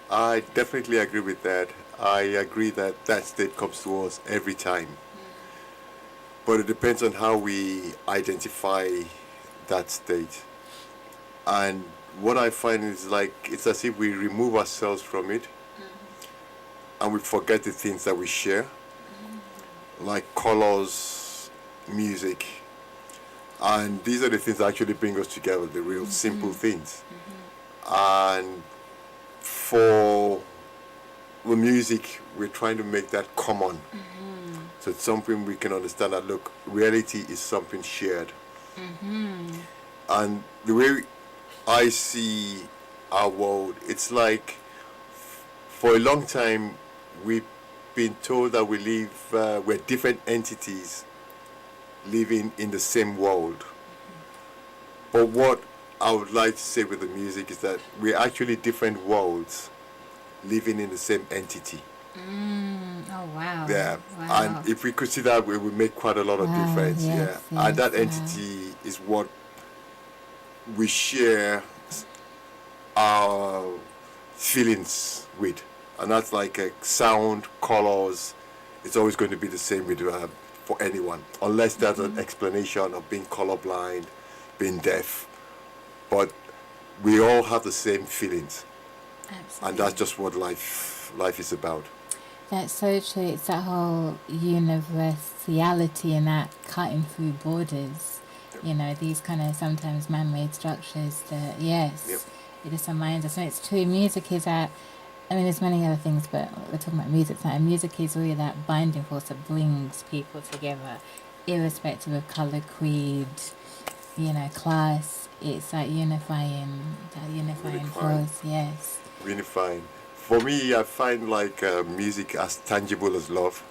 S3: I definitely agree with that. I agree that that state comes to us every time. But it depends on how we identify that state. And what I find is like it's as if we remove ourselves from it and we forget the things that we share, like colors, music. And these are the things that actually bring us together, the real simple things. And for the music, we're trying to make that common. So it's something we can understand that, look, reality is something shared. And the way I see our world, it's like for a long time we've been told that we live, we're different entities living in the same world. But what I would like to say with the music is that we're actually different worlds living in the same entity.
S1: Oh wow.
S3: Yeah.
S1: Wow.
S3: And if we could see that, we would make quite a lot of difference.
S1: Yes,
S3: And that
S1: yes,
S3: entity is what we share our feelings with. And that's like sound, colors. It's always going to be the same with for anyone, unless there's an explanation of being colorblind, being deaf. But we all have the same feelings.
S1: Absolutely.
S3: And that's just what life is about.
S1: That's so true. It's that whole universality and that cutting through borders. You know, these kind of sometimes man-made structures that, it just reminds us. And it's true, music is that, I mean, there's many other things, but we're talking about music tonight. And music is really that binding force that brings people together, irrespective of colour, creed, you know, class. It's that unifying force, yes.
S3: Unifying. For me, I find like music as tangible as love.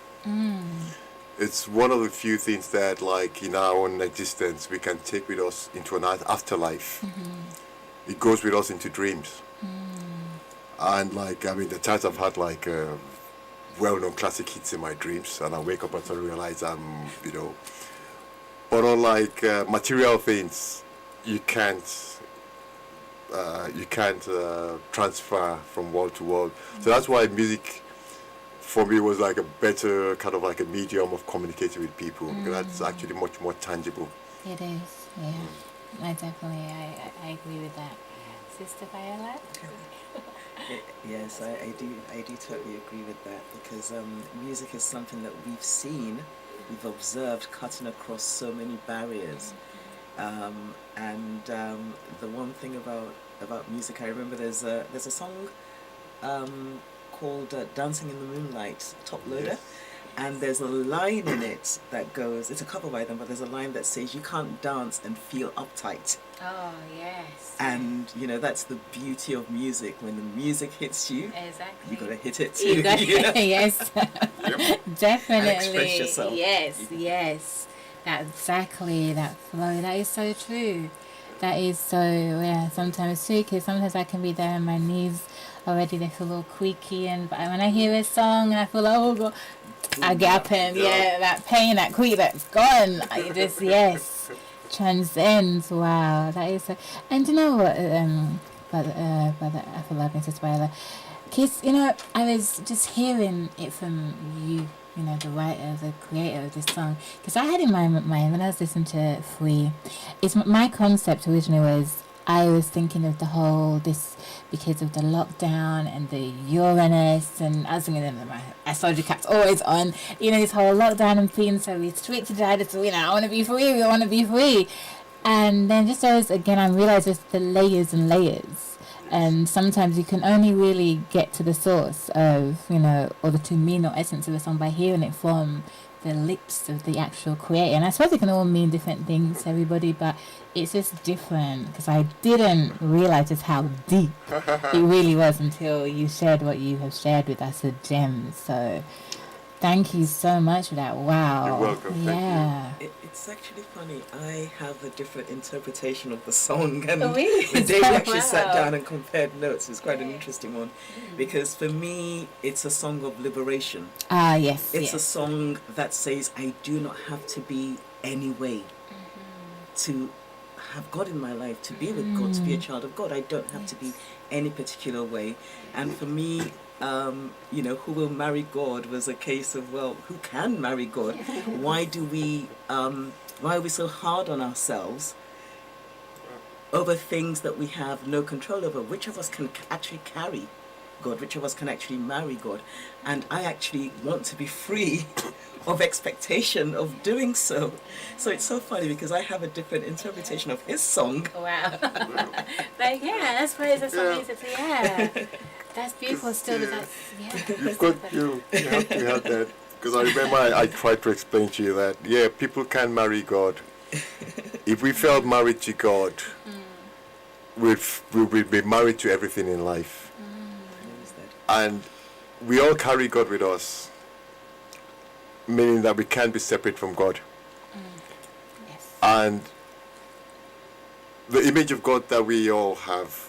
S3: It's one of the few things that, like, in our own existence, we can take with us into an afterlife. It goes with us into dreams. And, like, I mean, the times I've had, like, well-known classic hits in my dreams, and I wake up and suddenly realize I'm, you know. But unlike material things, you can't transfer from world to world. So that's why music for me was like a better kind of like a medium of communicating with people, because that's actually much more tangible.
S1: It is, I definitely I agree with that. Sister Biola?
S2: Yes, I do totally agree with that, because music is something that we've observed cutting across so many barriers. And the one thing about music, I remember there's a song called Dancing in the Moonlight, Top Loader. And there's a line in it that goes, it's a cover by them, but there's a line that says, you can't dance and feel uptight.
S1: Oh, yes.
S2: And, you know, that's the beauty of music. When the music hits you,
S1: exactly,
S2: you got to hit it too.
S1: You got yes. Definitely.
S2: And express yourself.
S1: Yes. That flow, that is so true. That is so, sometimes too, because sometimes I can be there on my knees already, they feel a little creaky, but when I hear a song and I feel like, oh God, I get up and that pain, that creak, that's gone. I just, transcends. Wow, that is so. And you know what, Brother Afolabi and Sister Biola, because, you know, I was just hearing it from you, you know, the writer, the creator of this song, because I had in my mind when I was listening to Free, my concept originally was I was thinking of the whole, this, because of the lockdown and the Uranus, and I was thinking that my astrology cap's always on, this whole lockdown and being so restricted, I just, I want to be free, I want to be free. And then just as, again, I realised just the layers and layers. And sometimes you can only really get to the source of, or the true meaning or essence of a song by hearing it from the lips of the actual creator. And I suppose it can all mean different things to everybody, but it's just different, because I didn't realize just how deep it really was until you shared what you have shared with us, the gems. So thank you so much for that. Wow.
S3: You're welcome.
S1: Yeah.
S3: Thank you.
S2: It's actually funny. I have a different interpretation of the song, and
S1: really?
S2: the day we actually
S1: Wow.
S2: sat down and compared notes was quite an interesting one, because for me it's a song of liberation.
S1: Ah, yes.
S2: It's
S1: yes.
S2: a song that says I do not have to be any way to have God in my life, to be with God, to be a child of God. I don't have to be any particular way. And for me, who will marry God was a case of, well, who can marry God? Why are we so hard on ourselves over things that we have no control over? Which of us can actually carry God? Which of us can actually marry God? And I actually want to be free of expectation of doing so. So it's so funny, because I have a different interpretation of his song.
S1: Wow. But yeah, that's why it's so easy to, that's beautiful still.
S3: Yeah.
S1: That's,
S3: You've got you have to have that, because I remember I tried to explain to you that people can marry God. If we felt married to God, we'd be married to everything in life. And we all carry God with us, meaning that we can't be separate from God.
S1: Yes.
S3: And the image of God that we all have,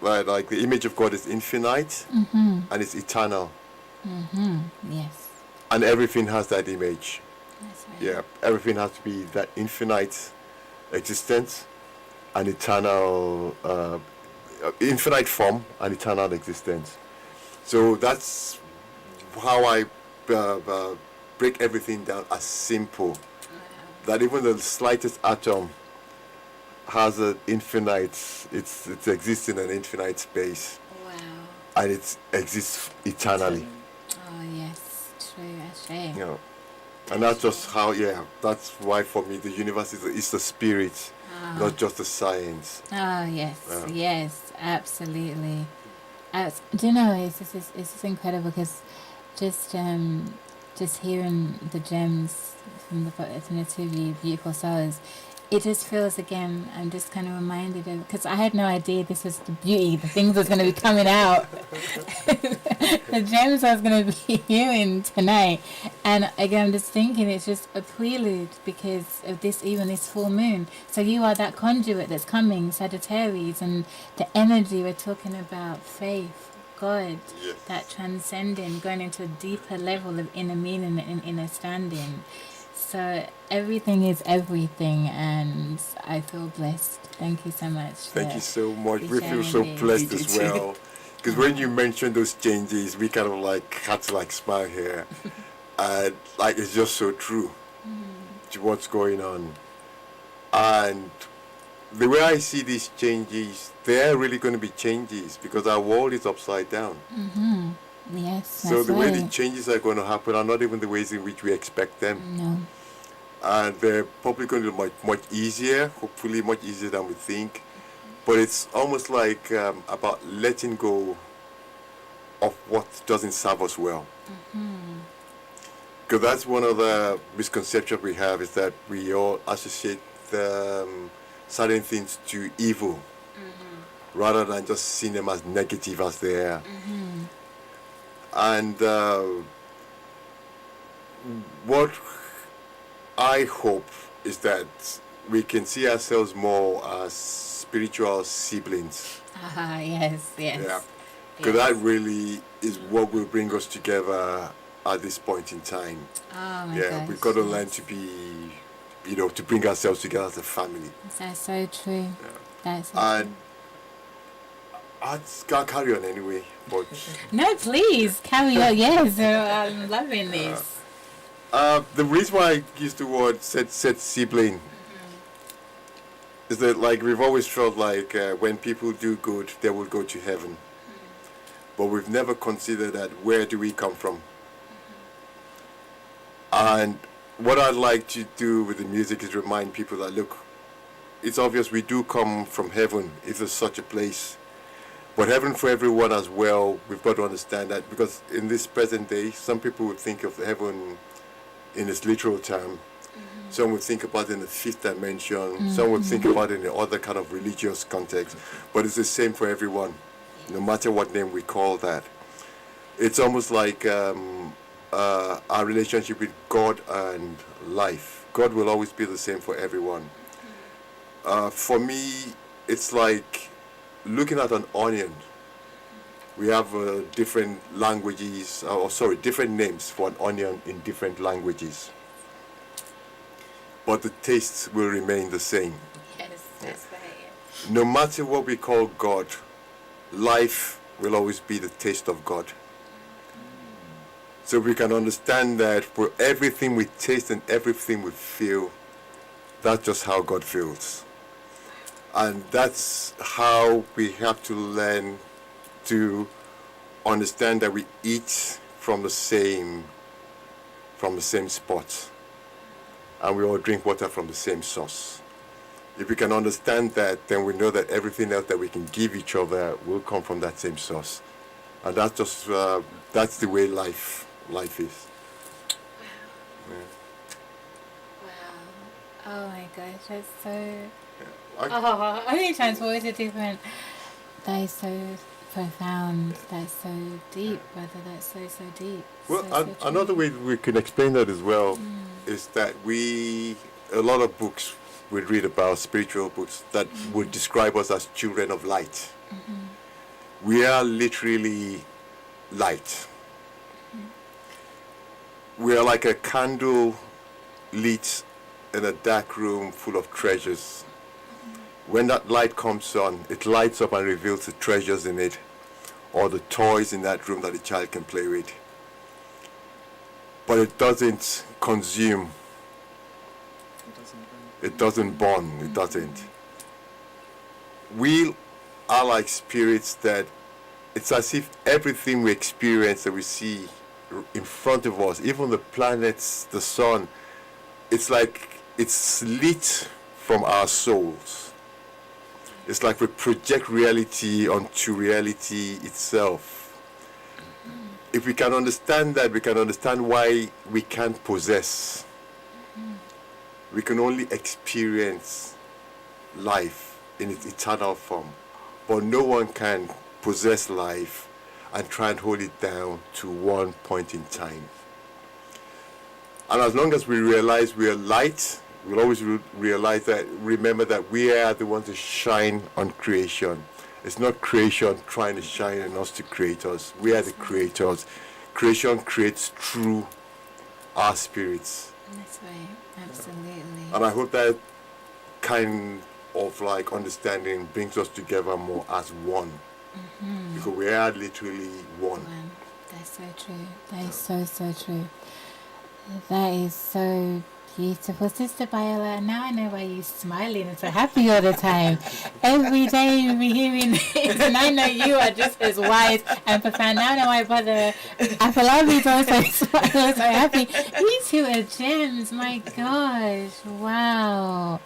S3: right? Like the image of God is infinite and it's eternal.
S1: Yes.
S3: And everything has that image.
S1: That's right.
S3: Yeah, everything has to be that infinite existence and eternal, infinite form and eternal existence. So that's how I break everything down as simple. That even the slightest atom has an infinite, it exists in an infinite space.
S1: Wow.
S3: And it exists eternally.
S1: Oh, yes. True. A shame.
S3: And that's just how, that's why for me the universe is the spirit, not just the science.
S1: Oh, yes. Yes, absolutely. Do you know, it's just incredible, because just hearing the gems from the two of you beautiful souls, it just feels, again, I'm just kind of reminded of, because I had no idea this was the beauty, the things that's going to be coming out, the gems I was going to be hearing tonight. And again, I'm just thinking it's just a prelude because of this full moon. So you are that conduit that's coming, Sagittarius, and the energy we're talking about, faith, God,
S3: Yes.
S1: that transcending, going into a deeper level of inner meaning and inner standing. So everything is everything, and I feel blessed. Thank you so much.
S3: Thank you so much.
S1: for
S3: We feel so
S1: sharing
S3: blessed
S2: this.
S3: as well. Because when you mentioned those changes, we kind of had to smile here. And it's just so true to what's going on. And the way I see these changes, they're really going to be changes because our world is upside down.
S1: Yes,
S3: So
S1: that's
S3: the way the
S1: right.
S3: changes are going to happen are not even the ways in which we expect them.
S1: No.
S3: And they're probably going to be much easier, hopefully much easier than we think. But it's almost like about letting go of what doesn't serve us well. Because that's one of the misconceptions we have, is that we all associate certain things to evil rather than just seeing them as negative as they are. And what I hope is that we can see ourselves more as spiritual siblings.
S1: Yes.
S3: Yeah. Because that really is what will bring us together at this point in time.
S1: Oh my
S3: Yeah,
S1: gosh,
S3: we've got to
S1: yes.
S3: learn to be, to bring ourselves together as a family.
S1: That's so true. That's so
S3: And I'll carry on anyway. But
S1: No, please carry on. Yes, I'm loving this.
S3: the reason why I used the word said sibling is that like we've always felt like when people do good, they will go to heaven. But we've never considered that where do we come from? And what I'd like to do with the music is remind people that, look, it's obvious we do come from heaven, if there's such a place. But heaven for everyone as well, we've got to understand that, because in this present day, some people would think of heaven in its literal term. Some would think about it in the fifth dimension. Some would think about it in the other kind of religious context. But it's the same for everyone, no matter what name we call that. It's almost like our relationship with God and life. God will always be the same for everyone. For me, it's like looking at an onion. We have different languages, different names for an onion in different languages. But the taste will remain the same.
S1: Yes, that's right.
S3: No matter what we call God, life will always be the taste of God. So we can understand that for everything we taste and everything we feel, that's just how God feels. And that's how we have to learn to understand that we eat from the same spot. And we all drink water from the same source. If we can understand that, then we know that everything else that we can give each other will come from that same source. And that's just, that's the way life is.
S1: Wow. Oh my gosh, that's so...
S3: Yeah.
S1: Only transport is different. That is so profound. That's so deep, brother. That's so deep.
S3: Well,
S1: so
S3: another way we can explain that as well is that a lot of books we read about, spiritual books, that would describe us as children of light. We are literally light. We are like a candle lit in a dark room full of treasures. When that light comes on, it lights up and reveals the treasures in it, or the toys in that room that a child can play with. But it doesn't consume. It doesn't burn. It doesn't. We are like spirits that it's as if everything we experience that we see in front of us, even the planets, the sun, it's like it's lit from our souls. It's like we project reality onto reality itself. If we can understand that, we can understand why we can't possess. We can only experience life in its eternal form. But no one can possess life and try and hold it down to one point in time. And as long as we realize we are light, we'll always remember that we are the ones to shine on creation. It's not creation trying to shine on us to create us. We are the creators. Creation creates through our spirits.
S1: That's right, absolutely.
S3: And I hope that kind of like understanding brings us together more as one. Because we are literally one.
S1: That's so true. That is so true. That is so beautiful. Sister Biola, now I know why you're smiling and so happy all the time. Every day you'll be hearing this, and I know you are just as wise and profound. Now I know why Brother Afolabi is also so happy. These two are gems, my gosh. Wow.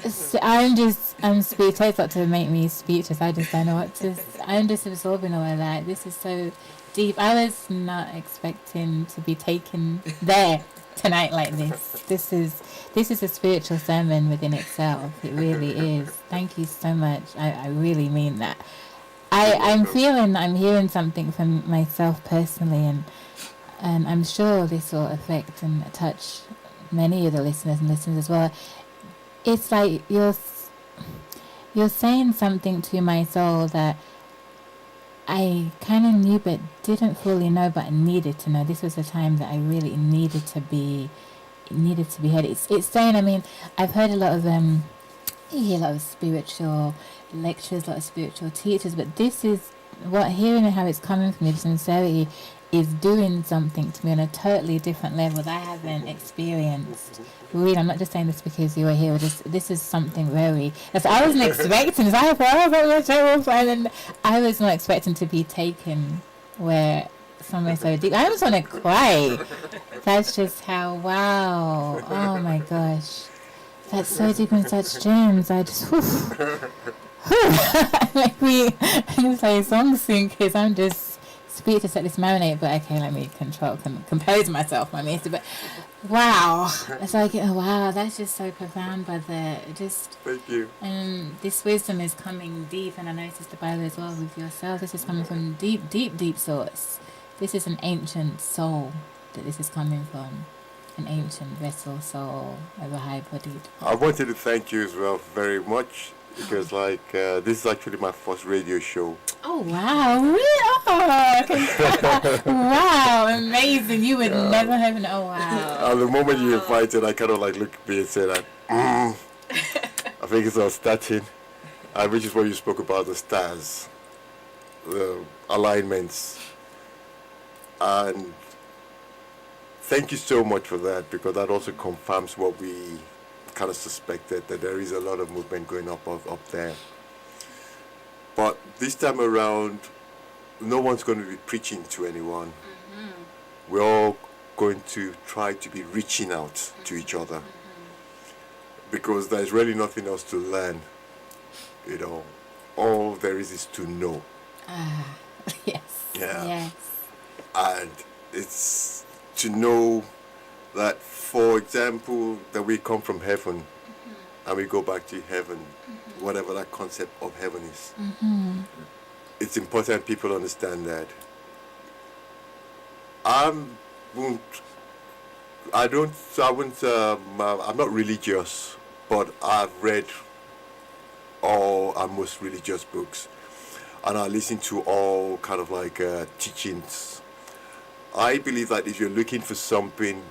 S1: So I'm speechless. It's not to make me speechless. I just don't know what to... I'm just absorbing all of that. This is so deep. I was not expecting to be taken there tonight like this. This is a spiritual sermon within itself. It really is. Thank you so much. I really mean that. I'm hearing something from myself personally, and I'm sure this will affect and touch many of the listeners as well. It's like you're saying something to my soul that I kind of knew but didn't fully know, but I needed to know. This was a time that I really needed to be heard. It's saying, I mean, I've heard a lot of you hear a lot of spiritual lectures, a lot of spiritual teachers, but this is what, hearing how it's coming from, the sincerity, is doing something to me on a totally different level that I haven't experienced. Really, I'm not just saying this because you were here. This is something very. I wasn't expecting. And then I was not expecting to be taken where somewhere so deep. I just want to cry. That's just how. Wow. Oh my gosh. That's so deep and such gems. I just. Like we play a song soon because I'm just speechless at this marinate. But okay, let me compose myself, my mister. But wow, it's like wow, that's just so profound, brother. Just
S3: thank you.
S1: And this wisdom is coming deep, and I noticed the Bible as well with yourself. This is coming from deep, deep, deep source. This is an ancient soul that this is coming from. An ancient vessel soul of a high-bodied.
S3: I wanted to thank you as well very much because this is actually my first radio show.
S1: Oh wow! Wow, amazing! You would never have known. Oh wow!
S3: At the moment you invited, I kind of like looked at me and said that I think it's all starting, which is what you spoke about, the stars, the alignments, and thank you so much for that because that also confirms what we kind of suspected, that there is a lot of movement going up there. But this time around, no one's going to be preaching to anyone. Mm-hmm. We're all going to try to be reaching out to each other because there's really nothing else to learn. You know, all there is to know.
S1: Yes.
S3: Yeah.
S1: Yes.
S3: And it's to know that, for example, that we come from heaven and we go back to heaven, whatever that concept of heaven is. It's important people understand that. I'm not religious, but I've read all our most religious books and I listen to all kind of like teachings. I believe that if you're looking for something,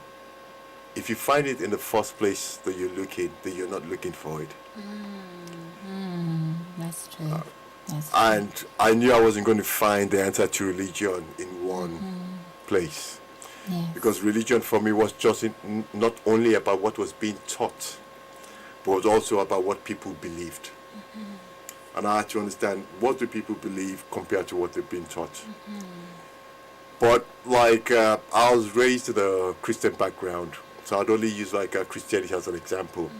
S3: if you find it in the first place that you're looking, then you're not looking for it.
S1: That's true.
S3: And I knew I wasn't going to find the answer to religion in one place.
S1: Yes.
S3: Because religion for me was just not only about what was being taught, but was also about what people believed. And I had to understand what do people believe compared to what they've been taught. But I was raised in a Christian background, so I'd only use Christianity as an example.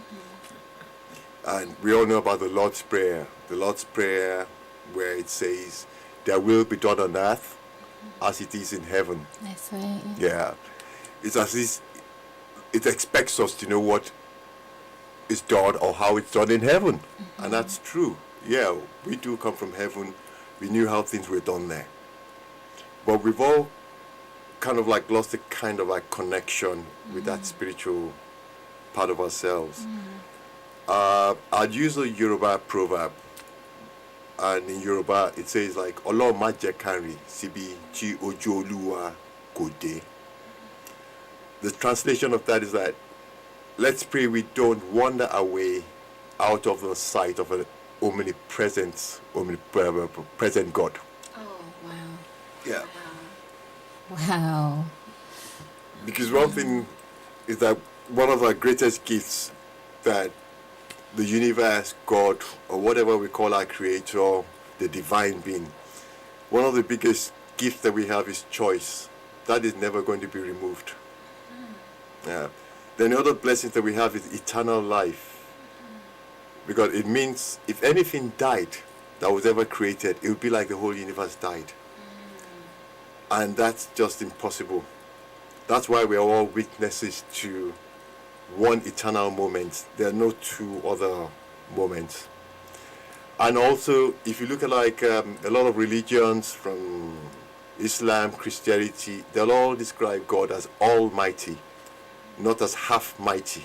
S3: And we all know about the Lord's Prayer. The Lord's Prayer where it says, "Their will be done on earth as it is in heaven."
S1: That's right.
S3: Yeah. It's as if it expects us to know what is done or how it's done in heaven. And that's true. Yeah, we do come from heaven. We knew how things were done there. But we've all kind of lost a kind of connection with that spiritual part of ourselves. I'd use a Yoruba proverb, and in Yoruba it says Ọlọ́run má jẹ́ ká rìn síbi tí ojú Olúwa kò dé. The translation of that is that let's pray we don't wander away out of the sight of an omnipresent God.
S1: Oh wow.
S3: Yeah.
S1: Wow.
S3: Because one thing is that one of our greatest gifts that the universe, God, or whatever we call our creator, the divine being, one of the biggest gifts that we have is choice. That is never going to be removed. Yeah. Then the other blessings that we have is eternal life. Because it means if anything died that was ever created, it would be like the whole universe died. And that's just impossible. That's why we are all witnesses to one eternal moment. There are no two other moments. And also, if you look at a lot of religions from Islam, Christianity, they'll all describe God as almighty, not as half mighty.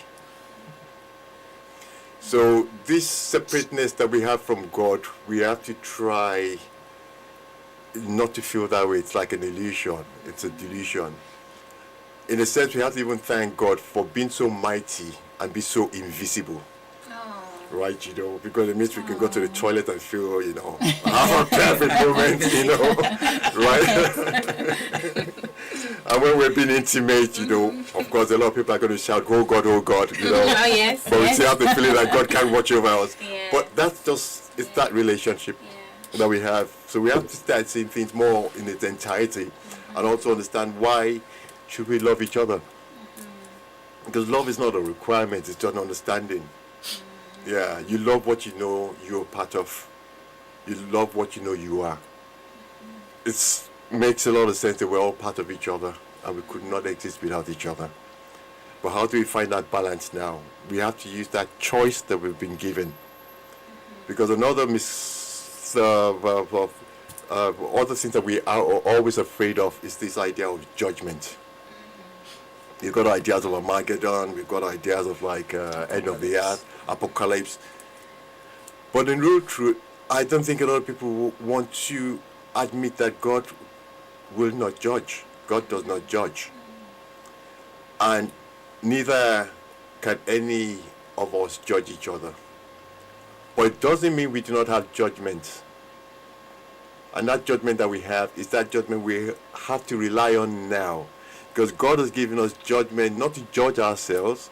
S3: So this separateness that we have from God, we have to try not to feel that way. It's like an illusion. It's a delusion. In a sense, we have to even thank God for being so mighty and be so invisible.
S1: Oh.
S3: right? You know, because it means we can go to the toilet and feel, you know, have a perfect moment, you know, right? And when we're being intimate, you know, of course, a lot of people are going to shout, "Oh God, you know."
S1: Oh, yes.
S3: But we still have the feeling that God can't watch over us.
S1: Yeah.
S3: But that's just, it's that relationship that we have. So we have to start seeing things more in its entirety and also understand why should we love each other. Because love is not a requirement, it's just an understanding. Yeah, you love what you know you're part of. You love what you know you are. It makes a lot of sense that we're all part of each other and we could not exist without each other. But how do we find that balance now? We have to use that choice that we've been given. Because another other things that we are always afraid of is this idea of judgment. You've got ideas of Armageddon, we've got ideas of like end of the earth, apocalypse. But in real truth, I don't think a lot of people want to admit that God will not judge. God does not judge. And neither can any of us judge each other. But it doesn't mean we do not have judgment. And that judgment that we have is that judgment we have to rely on now. Because God has given us judgment not to judge ourselves,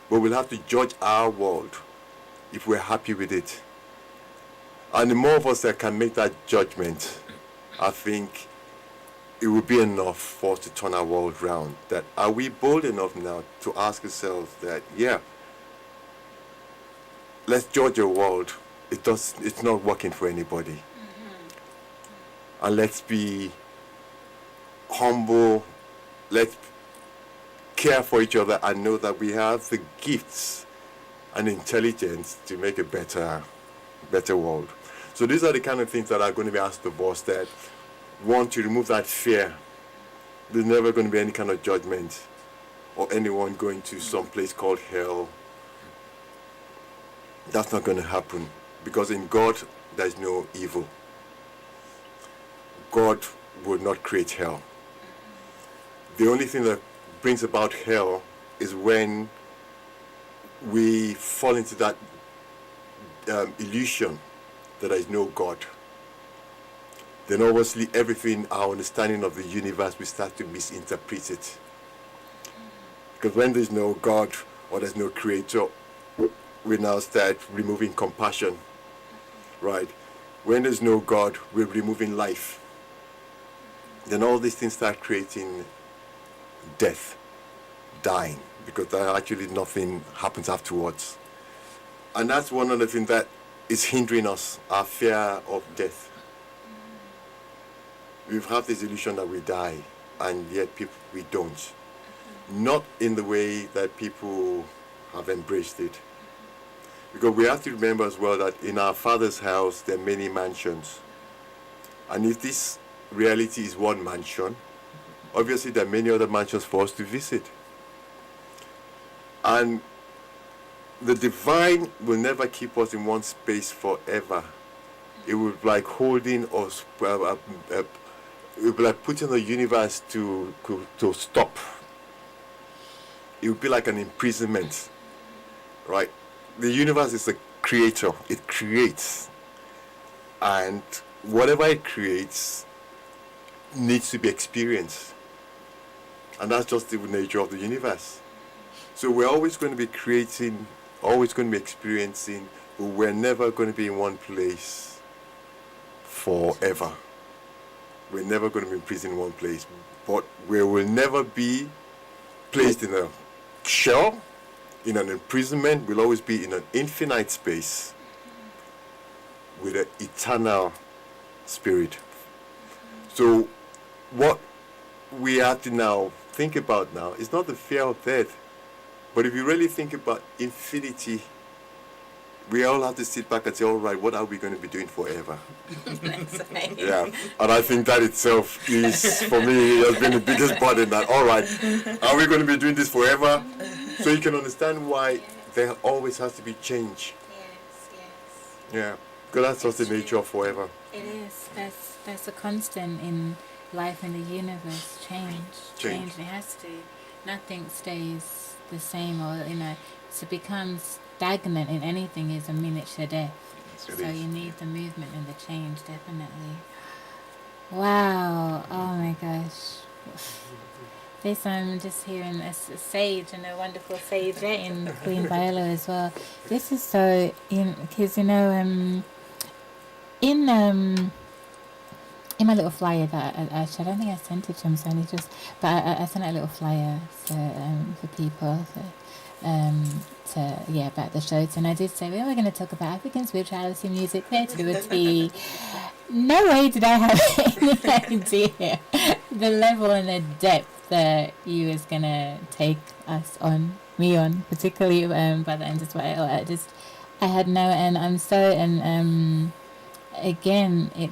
S3: but we'll have to judge our world if we're happy with it. And the more of us that can make that judgment, I think it will be enough for us to turn our world around. That are we bold enough now to ask ourselves that, yeah, let's judge your world. It's not working for anybody. And let's be humble. Let's care for each other and know that we have the gifts and intelligence to make a better world. So these are the kind of things that are going to be asked of us, that want to remove that fear. There's never going to be any kind of judgment or anyone going to some place called hell. That's not going to happen, because in God there's no evil. God would not create hell. The only thing that brings about hell is when we fall into that illusion that there is no God. Then obviously everything, our understanding of the universe, we start to misinterpret it. Because when there's no God or there's no creator, we now start removing compassion, right? When there's no God, we're removing life. Then all these things start creating death, dying, because actually nothing happens afterwards. And that's one of the things that is hindering us, our fear of death. We've had this illusion that we die, and yet we don't. Not in the way that people have embraced it. Because we have to remember as well that in our Father's house there are many mansions. And if this reality is one mansion, obviously there are many other mansions for us to visit. And the divine will never keep us in one space forever. It will be like holding us, it will be like putting the universe to stop. It will be like an imprisonment, right? The universe is a creator. It creates. And whatever it creates needs to be experienced. And that's just the nature of the universe. So we're always going to be creating, always going to be experiencing, but we're never going to be in one place forever. We're never going to be imprisoned in one place. But we will never be placed in a shell, in an imprisonment. We'll always be in an infinite space with an eternal spirit. So what we have to now think about now is not the fear of death, but if you really think about infinity, we all have to sit back and say, all right, what are we going to be doing forever? Yeah, and I think that itself is, for me, has been the biggest burden, that, all right, are we going to be doing this forever? So you can understand why there always has to be change. Yeah, because that's just the nature of forever.
S1: It is. That's a constant in life, in the universe. Change. It has to. Nothing stays the same, or so it becomes stagnant in anything is a miniature death.
S3: It
S1: So
S3: is.
S1: you need the movement and the change, definitely. Wow. Oh my gosh. This I'm just hearing a sage and a wonderful sage in Queen Biola as well. This is so because in my little flyer that I don't think I sent it to him, so I need just, but I sent out a little flyer for people about the shows, and I did say we were going to talk about African spirituality, music, creativity. No way did I have any idea the level and the depth that you was going to take us on, me on, particularly by the end as well. I had no, and I'm so, and again, it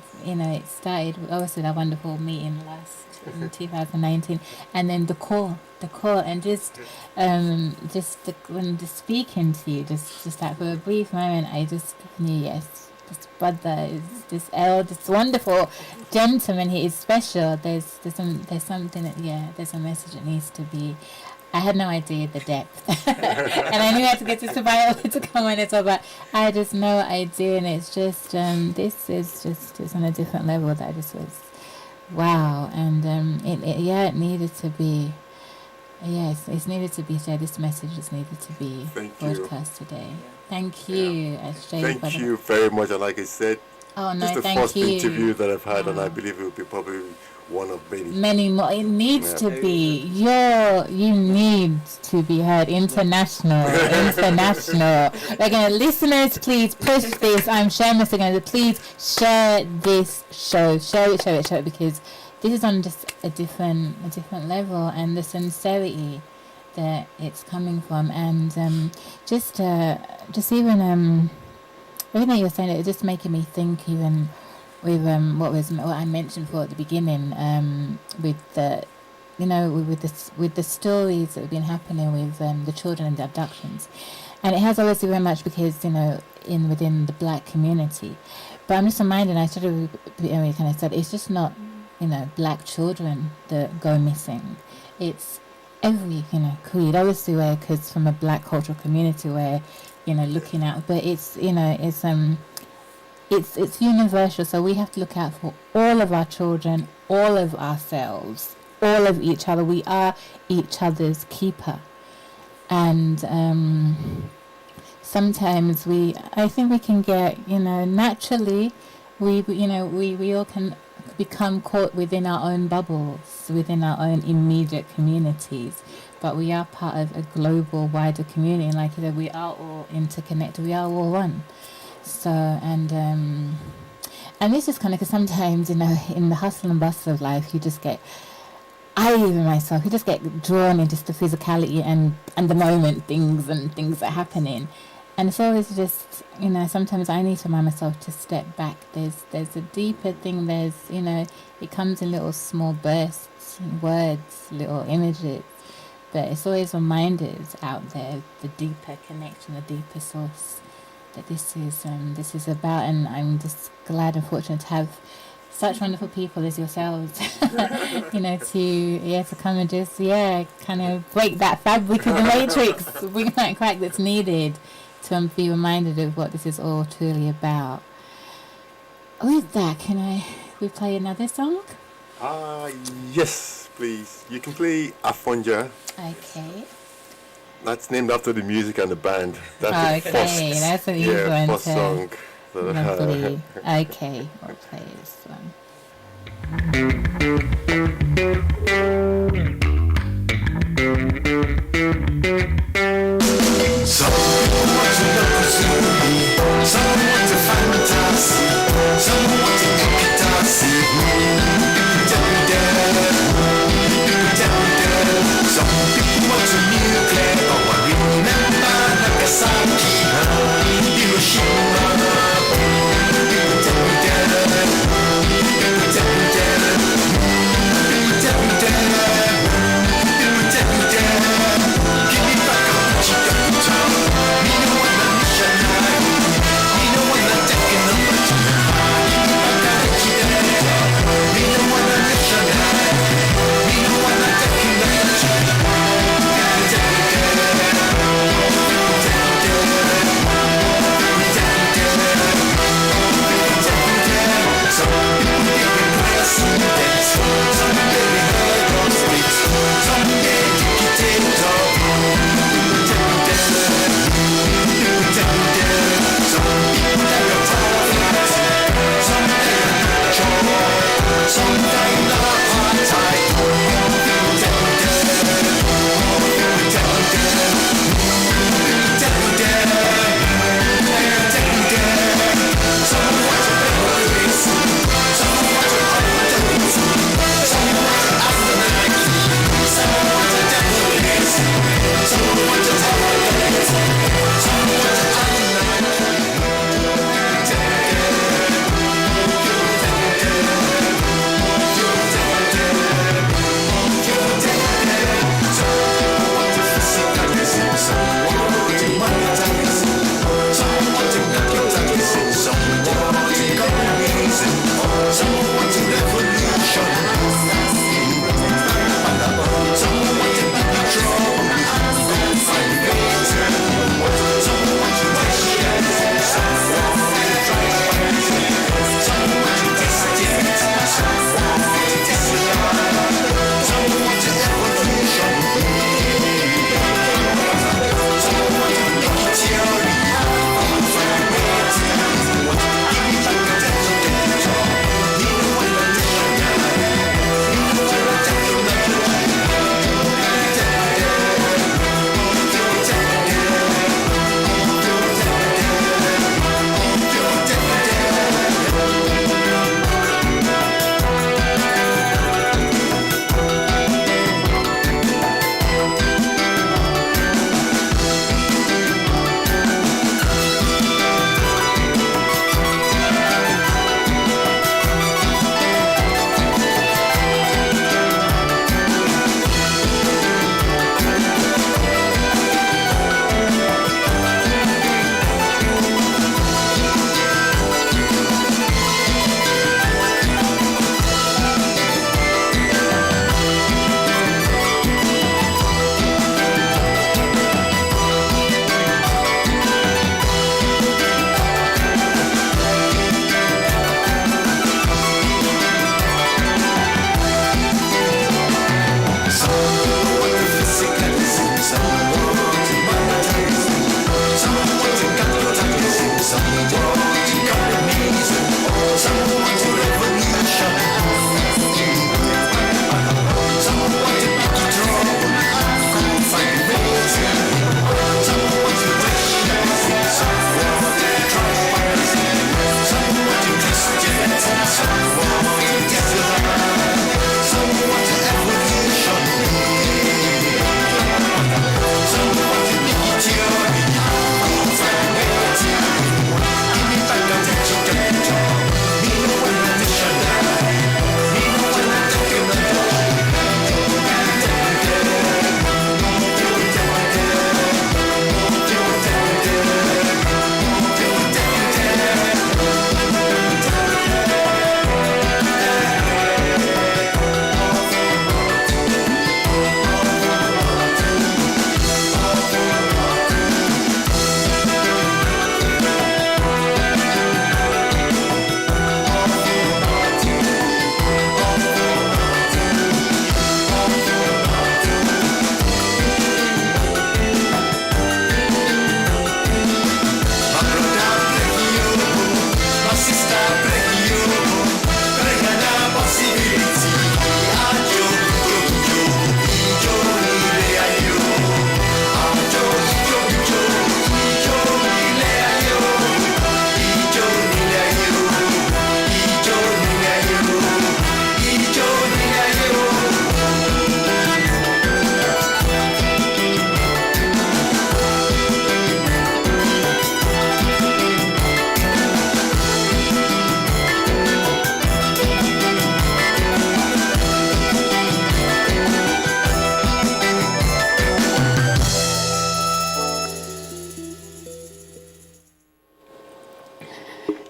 S1: started obviously that wonderful meeting in 2019, and then the call, and when speaking to you, just like for a brief moment, I just knew, yes, this brother is this wonderful gentleman. He is special. There's something that there's a message that needs to be. I had no idea the depth, and I knew I had to get to Biola to come on and talk about. I had just no idea, and it's just this is just it's on a different level. That I just was wow, and it needed to be. Yes, it's needed to be shared. This message is needed to be broadcast today. Thank you,
S3: Thank you very much. And like I said,
S1: oh no,
S3: this is the
S1: thank
S3: first
S1: you.
S3: interview that I've had, and I believe it will be probably one of many.
S1: Many more. It needs to be. You need to be heard. International. Again, listeners, please push this. I'm sharing this again. Please share this show. Share it, because this is on just a different level, and the sincerity that it's coming from, and just even everything that you're saying, it's just making me think even with what I mentioned for at the beginning, with the with the stories that have been happening with the children and the abductions, and it has obviously very much because within the black community, but I'm just reminded, I should have kind of said, it's just not black children that go missing, it's every creed, obviously, where because from a black cultural community where looking out, but it's it's universal, so we have to look out for all of our children, all of ourselves, all of each other. We are each other's keeper, and sometimes I think we can get naturally we all can become caught within our own bubbles, within our own immediate communities, but we are part of a global, wider community, and like we are all interconnected, we are all one. So and this is kind of because sometimes in the hustle and bustle of life, you just get, I even myself, you just get drawn into the physicality and the moment things that are happening. And it's always just, sometimes I need to remind myself to step back. There's a deeper thing. There's, it comes in little small bursts, words, little images. But it's always reminders out there, the deeper connection, the deeper source that this is about. And I'm just glad and fortunate to have such wonderful people as yourselves, to come and just, kind of break that fabric of the matrix, bring that crack that's needed to be reminded of what this is all truly about. With that, can we play another song?
S3: Yes, please. You can play Afunja.
S1: Okay.
S3: That's named after the music and the band. That's the first,
S1: that's an easy one.
S3: First song.
S1: Lovely. Okay, I'll play this one.
S4: Some want to look some want to fantasy, some want to ecstasy. Some people want to nuclear, oh I remember Nagasaki, Hiroshima.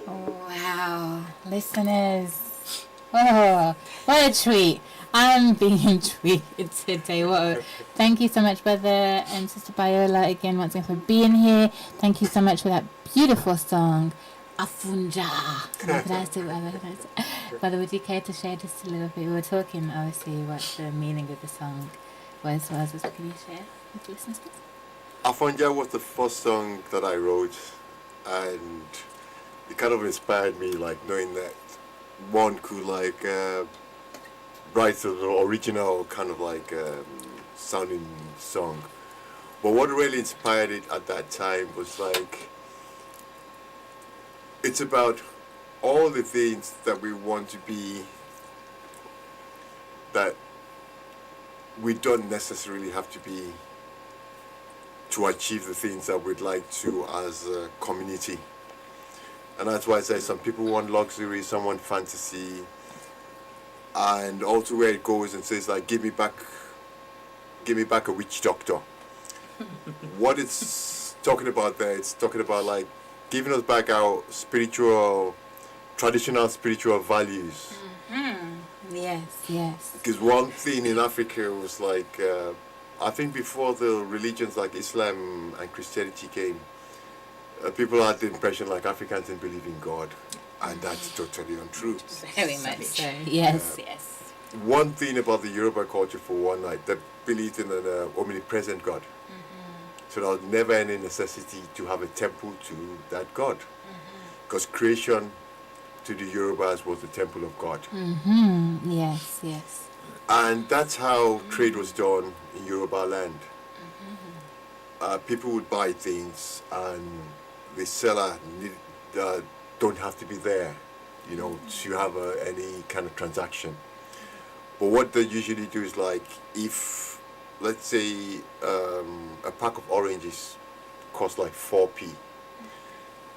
S1: Wow, listeners. Oh, what a treat. I'm being treated today. Thank you so much, Brother and Sister Biola, again, once again, for being here. Thank you so much for that beautiful song, Afunja. Brother, would you care to share just a little bit? We were talking, obviously, what the meaning of the song was. So I was just going to share with the listeners.
S3: Afunja was the first song that I wrote, and it kind of inspired me, like knowing that one could like write an original kind of like sounding song. But what really inspired it at that time was like, it's about all the things that we want to be, that we don't necessarily have to be to achieve the things that we'd like to as a community. And that's why I say some people want luxury, some want fantasy, and also where it goes and says like, give me back a witch doctor. What it's talking about there, it's talking about like giving us back our traditional spiritual values.
S1: Mm-hmm. Yes.
S3: Because one thing in Africa was like, I think before the religions like Islam and Christianity came, people had the impression like Africans didn't believe in God, and that's totally untrue.
S1: Very much so. Yes.
S3: One thing about the Yoruba culture, for one, like they believed in an omnipresent God. So there was never any necessity to have a temple to that God, because creation to the Yorubas was the temple of God.
S1: Yes.
S3: And that's how trade was done in Yoruba land. People would buy things, and the seller don't have to be there, to have any kind of transaction. But what they usually do is like, if, let's say, a pack of oranges costs like 4p,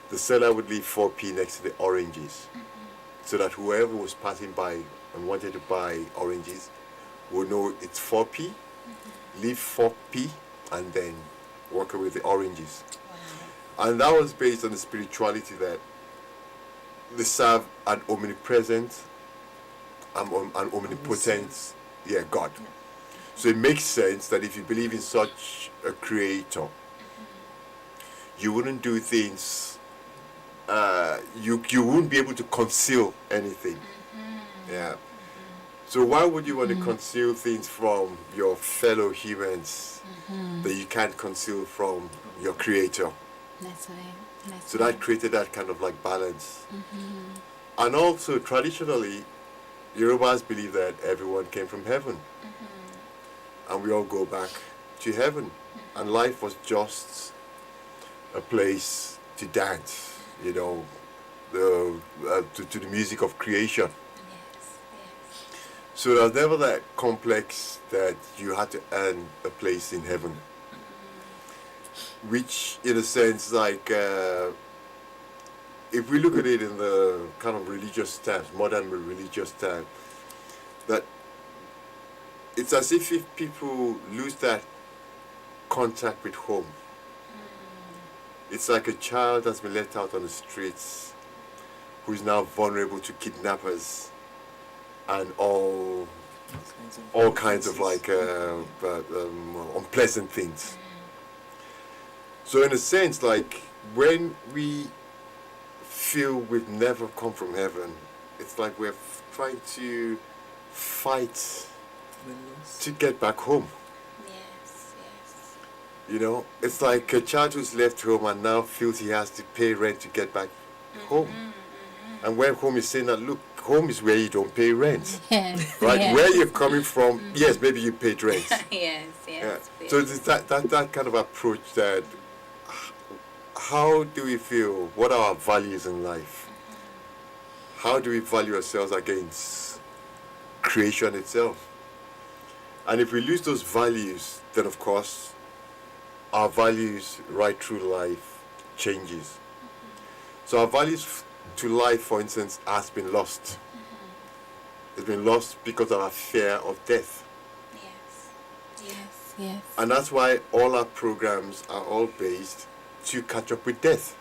S3: the seller would leave 4p next to the oranges, so that whoever was passing by and wanted to buy oranges would know it's 4p, leave 4p, and then walk away with the oranges. Wow. And that was based on the spirituality that they serve an omnipresent and an omnipotent God. Yeah. So it makes sense that if you believe in such a creator, you wouldn't do things, you wouldn't be able to conceal anything. Yeah. So why would you want to conceal things from your fellow humans that you can't conceal from your creator?
S1: That's right.
S3: So that created that kind of like balance. And also traditionally, Yorubas believe that everyone came from heaven. And we all go back to heaven. And life was just a place to dance, to the music of creation. So there was never that complex that you had to earn a place in heaven. Which, in a sense, like, if we look at it in the kind of religious terms, modern religious terms, that it's as if people lose that contact with home. It's like a child that's been left out on the streets who is now vulnerable to kidnappers and all kinds of like unpleasant things. So in a sense, like when we feel we've never come from heaven, it's like we're trying to fight to get back home. It's like a child who's left home and now feels he has to pay rent to get back home. And when home is saying that, look, home is where you don't pay rent. Right? Yes. Where you're coming from, yes, maybe you paid rent.
S1: Yes.
S3: So it's that kind of approach that, how do we feel? What are our values in life? How do we value ourselves against creation itself? And if we lose those values, then of course, our values right through life changes. So our values to life, for instance, has been lost. It's been lost because of our fear of death.
S1: Yes.
S3: And that's why all our programs are all based to catch up with death.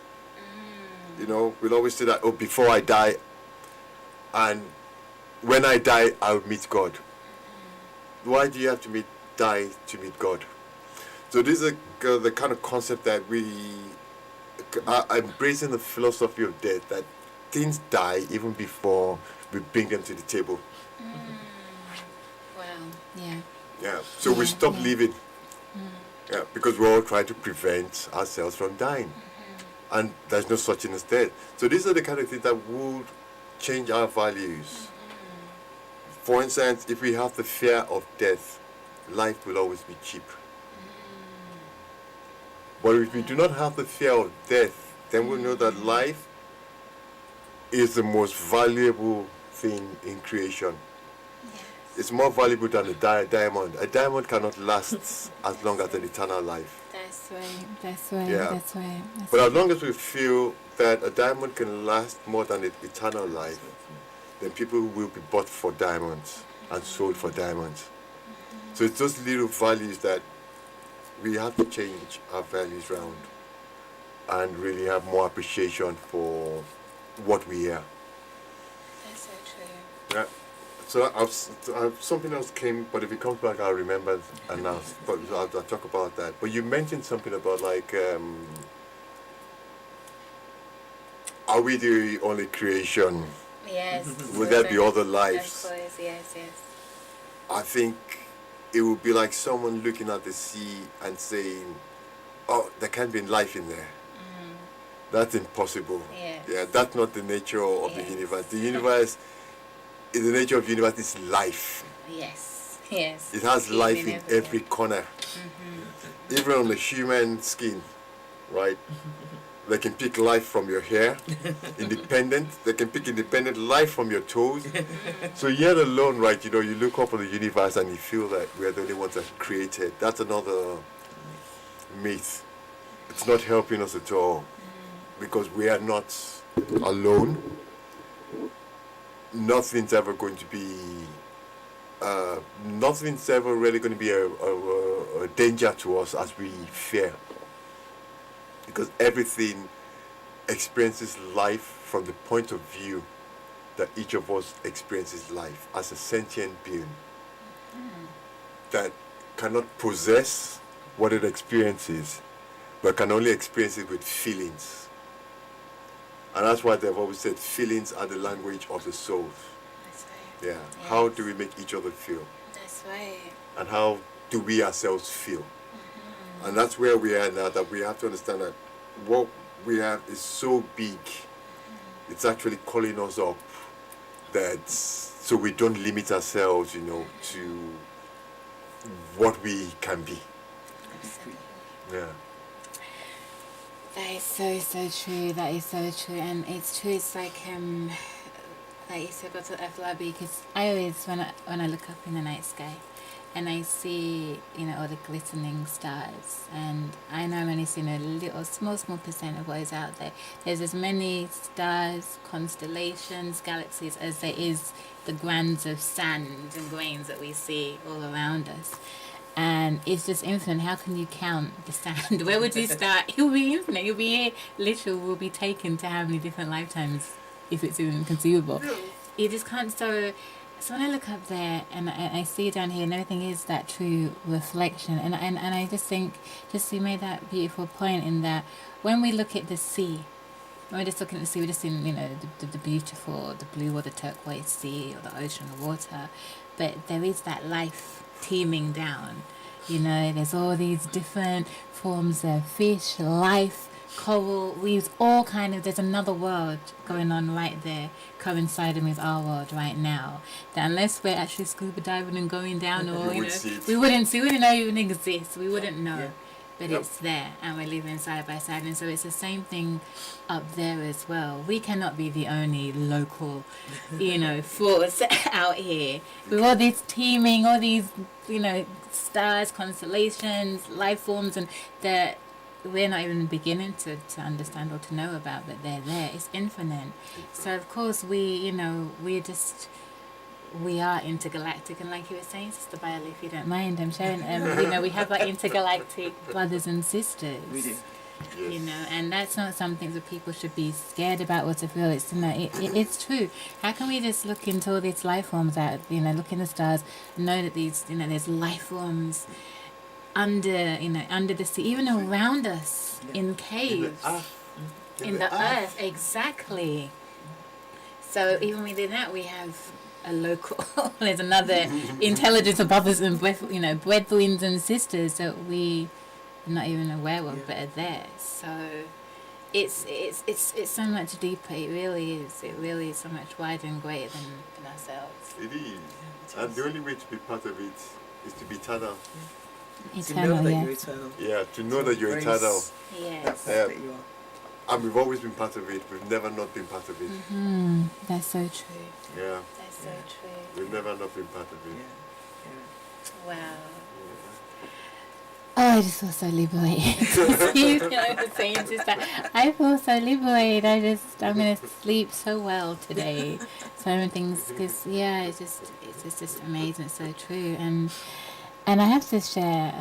S3: You know, we'll always say that, oh, before I die, and when I die, I'll meet God. Why do you have to die to meet God? So this is the kind of concept that we are embracing, the philosophy of death, that things die even before we bring them to the table.
S1: Wow. Yeah.
S3: Yeah. So we stop living. Yeah, because we're all trying to prevent ourselves from dying. And there's no such thing as death. So these are the kind of things that would change our values. For instance, if we have the fear of death, life will always be cheap. But if we do not have the fear of death, then we know that life is the most valuable thing in creation. It's more valuable than a diamond. A diamond cannot last as long as an eternal life.
S1: That's right. That's right.
S3: Yeah.
S1: That's right. That's
S3: But
S1: right.
S3: as long as we feel that a diamond can last more than an eternal life, then people will be bought for diamonds and sold for diamonds. So it's those little values that we have to change our values around and really have more appreciation for what we are.
S1: That's so true.
S3: Yeah. So something else came, but if it comes back, I'll remember and I'll talk about that. But you mentioned something about like, are we the only creation?
S1: Yes.
S3: Would there be other lives?
S1: Of course, yes.
S3: I think it would be like someone looking at the sea and saying, oh, there can't be life in there. That's impossible.
S1: Yes.
S3: Yeah, that's not the nature of the universe. The universe, the nature of the universe is life.
S1: Yes.
S3: It has life in every corner. Even on the human skin, right? They can pick life from your hair, independent. They can pick independent life from your toes. So yet alone, right, you know, you look up at the universe and you feel that we're the only ones that created. That's another myth. It's not helping us at all because we are not alone. Nothing's ever going to be, nothing's ever really going to be a danger to us as we fear. Because everything experiences life from the point of view that each of us experiences life as a sentient being that cannot possess what it experiences, but can only experience it with feelings. And that's why they've always said feelings are the language of the soul.
S1: That's right.
S3: Yeah.
S1: Yes.
S3: How do we make each other feel?
S1: That's right.
S3: And how do we ourselves feel? And that's where we are now, that we have to understand that what we have is so big, it's actually calling us up, that so we don't limit ourselves, you know, to what we can be.
S1: Absolutely.
S3: Yeah.
S1: That is so true. That is so true, and it's true. It's like you said about Afolabi, because I always when I look up in the night sky, and I see, you know, all the glistening stars, and I know I'm only seeing a little small percent of what is out there. There's as many stars, constellations, galaxies as there is the grains of sand and grains that we see all around us. And it's just infinite. How can you count the sand? Where would you start? It will be infinite. You'll be here. Literally, will be taken to how many different lifetimes, if it's even conceivable. You just can't. So when I look up there and I see down here, and everything is that true reflection. And I just think, just you made that beautiful point in that when we look at the sea, when we're just looking at the sea, we're just seeing, you know, the beautiful, the blue or the turquoise sea or the ocean, the water. But there is that life teeming down, you know. There's all these different forms of fish, life, coral reefs, all kind of, there's another world going on right there coinciding with our world right now, that unless we're actually scuba diving and going down, or you know, we wouldn't know it even exists. We wouldn't know. But it's there, and we're living side by side. And so it's the same thing up there as well. We cannot be the only local, you know, force out here. With all these teeming, all these, you know, stars, constellations, life forms, and that we're not even beginning to understand or to know about, but they're there. It's infinite. So of course we are intergalactic, and like you were saying, Sister Biola, if you don't mind, I'm sharing. You know, we have our intergalactic brothers and sisters.
S2: We do.
S1: You know, and that's not something that people should be scared about or to feel. It's, you know, it's true. How can we just look into all these life forms out, you know, look in the stars, know that these, you know, there's life forms under, you know, under the sea, even around us, in caves, in the earth, exactly. So even within that, we have a local, there's another intelligence of brothers and brethren and sisters that we are not even aware of, but are there. So it's so much deeper. It really is. It really is so much wider and greater than ourselves.
S3: It is. And the only way to be part of it is to be eternal.
S2: To know that you're eternal.
S3: Yeah, to know that you're eternal.
S1: Yes.
S2: That you are.
S3: And we've always been part of it. We've never not been part of it.
S1: That's so true.
S3: Yeah.
S1: That's so true.
S3: We've never not been part of it.
S1: Wow. Oh, I just feel so liberated. You know, I was saying to Sista, I feel so liberated. I'm gonna sleep so well today. So many things, because it's just amazing. It's so true. And I have to share,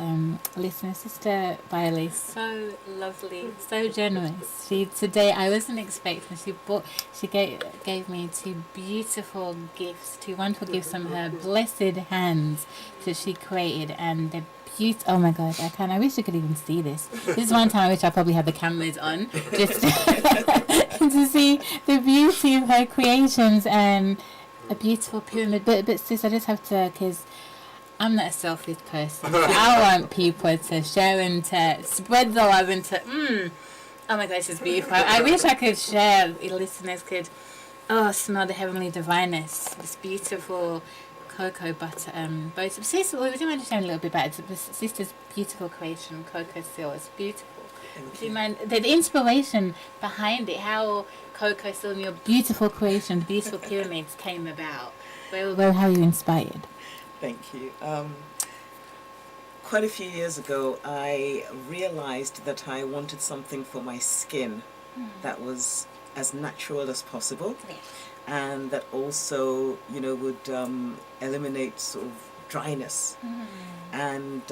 S1: listener, Sister Biola is so lovely, so generous. Today I wasn't expecting. She gave me two beautiful gifts, two wonderful gifts from her blessed hands that she created, and they're beautiful. Oh my gosh, I wish you could even see this. This is one time I wish I probably had the cameras on, just to see the beauty of her creations and a beautiful pyramid. But sis, I just have to, because I'm not a selfish person. So I want people to share and to spread the love and to, oh my gosh, it's beautiful. I wish I could share, listeners could, smell the heavenly divineness, this beautiful cocoa butter, both. Sister, would you mind just sharing a little bit about it? Sister's beautiful creation, cocoa seal, it's beautiful. Would you mind, the inspiration behind it, how cocoa seal and your beautiful creation, beautiful pyramids came about? How are you inspired?
S2: Thank you. Quite a few years ago, I realized that I wanted something for my skin that was as natural as possible, and that also, you know, would eliminate sort of dryness. And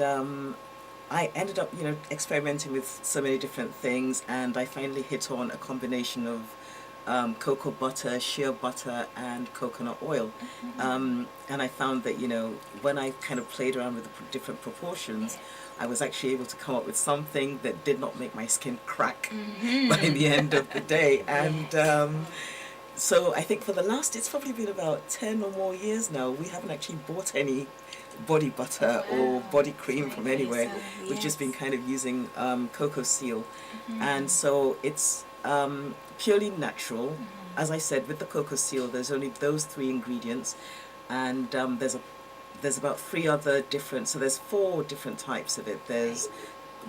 S2: I ended up, you know, experimenting with so many different things, and I finally hit on a combination of cocoa butter, shea butter, and coconut oil. And I found that, you know, when I kind of played around with the different proportions, I was actually able to come up with something that did not make my skin crack by the end of the day. And so I think for the last, it's probably been about 10 or more years now, we haven't actually bought any body butter or body cream from anywhere. We've just been kind of using cocoa seal. And so it's purely natural. As I said, with the cocoa seal, there's only those 3 ingredients, and there's about 3 other different. So there's 4 different types of it. There's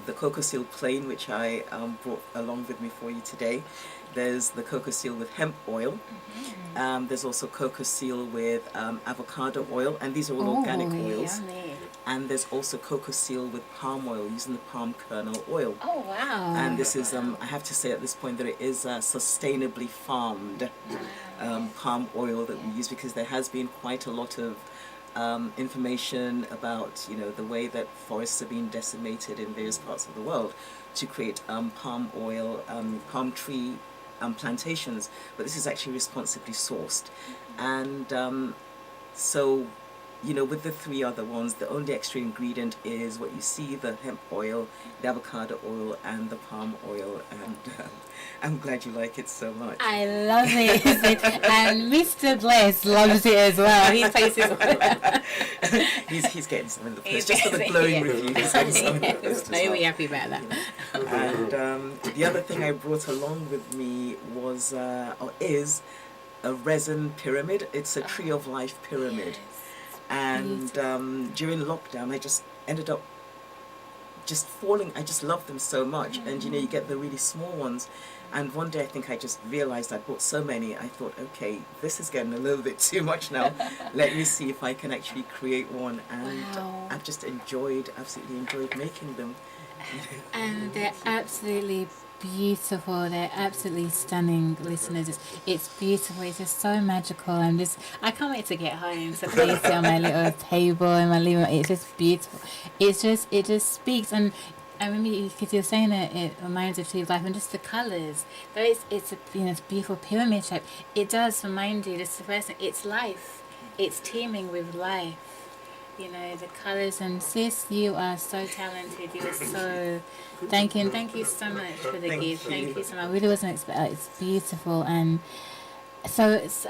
S2: the cocoa seal plain, which I brought along with me for you today. There's the cocoa seal with hemp oil. There's also cocoa seal with avocado oil, and these are all organic oils.
S1: Yummy.
S2: And there's also cocoa seal with palm oil, using the palm kernel oil.
S1: Oh, wow.
S2: And this is, I have to say at this point that it is sustainably farmed palm oil that we use, because there has been quite a lot of information about, you know, the way that forests are being decimated in various parts of the world to create palm oil, palm tree plantations, but this is actually responsibly sourced. And so, you know, with the 3 other ones, the only extra ingredient is what you see, the hemp oil, the avocado oil, and the palm oil. And I'm glad you like it so much.
S1: I love it. And Mr. Bless loves it as well. He places
S2: he's getting some in the post, just for the glowing review. He's getting some in the post.
S1: Very happy about that.
S2: And the other thing I brought along with me was, or is, a resin pyramid. It's a tree of life pyramid. And during lockdown, I just ended up just falling. I just love them so much. And you know, you get the really small ones. And one day I think I just realized I bought so many. I thought, okay, this is getting a little bit too much now. Let me see if I can actually create one. And I've just absolutely enjoyed making them.
S1: And they're absolutely beautiful. They're absolutely stunning, listeners. It's beautiful. It's just so magical. I can't wait to get home to place it on my little table in my living room. It's just beautiful. It just speaks. And I remember because you're saying it reminds you of life and just the colours. Though it's a it's a beautiful pyramid shape. It does remind you. This the first thing. It's life. It's teeming with life. You know the colours and sis, you are so talented. You are so. Thank you and thank you so much for the gift. Thank you so much. I really wasn't expecting. It's beautiful and. So it's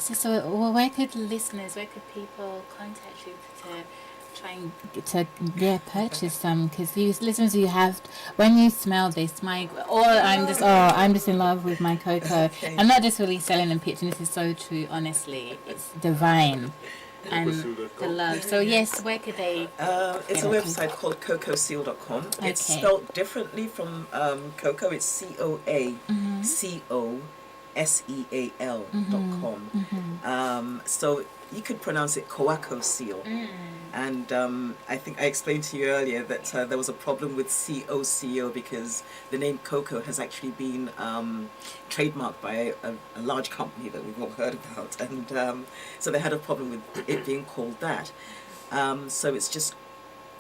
S1: so where could listeners, where could people contact you to try and purchase some? Because you listeners, you have when you smell this, I'm just in love with my cocoa.
S2: Okay.
S1: I'm not just really selling and pitching. This is so true. Honestly, it's divine. And the love. So yes, where could they?
S2: It's a website called cocoseal.com.
S1: Okay.
S2: It's spelled differently from cocoa. It's COASEAL.com. So you could pronounce it Coaco Seal. And I think I explained to you earlier that there was a problem with COCO because the name Coco has actually been trademarked by a large company that we've all heard about. And so they had a problem with it being called that. So it's just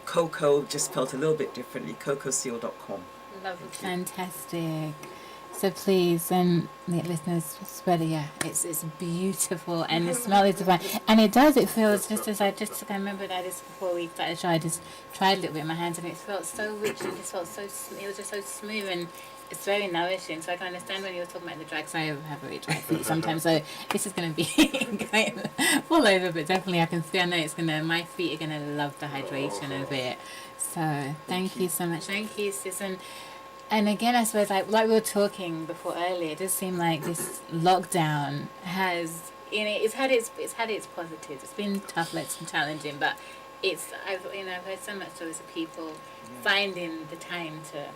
S2: Coco, just spelled a little bit differently, cocoseal.com.
S1: Lovely. Fantastic. So please, the listeners, spread it. Yeah, it's beautiful and the smell is divine. And it feels just as I remember that this before we started the show, I just tried a little bit in my hands and it felt so rich and it felt so, it was just so smooth and it's very nourishing. So I can understand when you were talking about the dry, because I have very dry feet sometimes. So this is going to be going all over, but definitely I can feel, I know my feet are going to love the hydration of it. So thank you so much. Thank you, sis. And again, I suppose, like we were talking before earlier, it does seem like this lockdown has, it's had its positives. It's been tough, it's been challenging, but I've heard so much stories of people finding the time to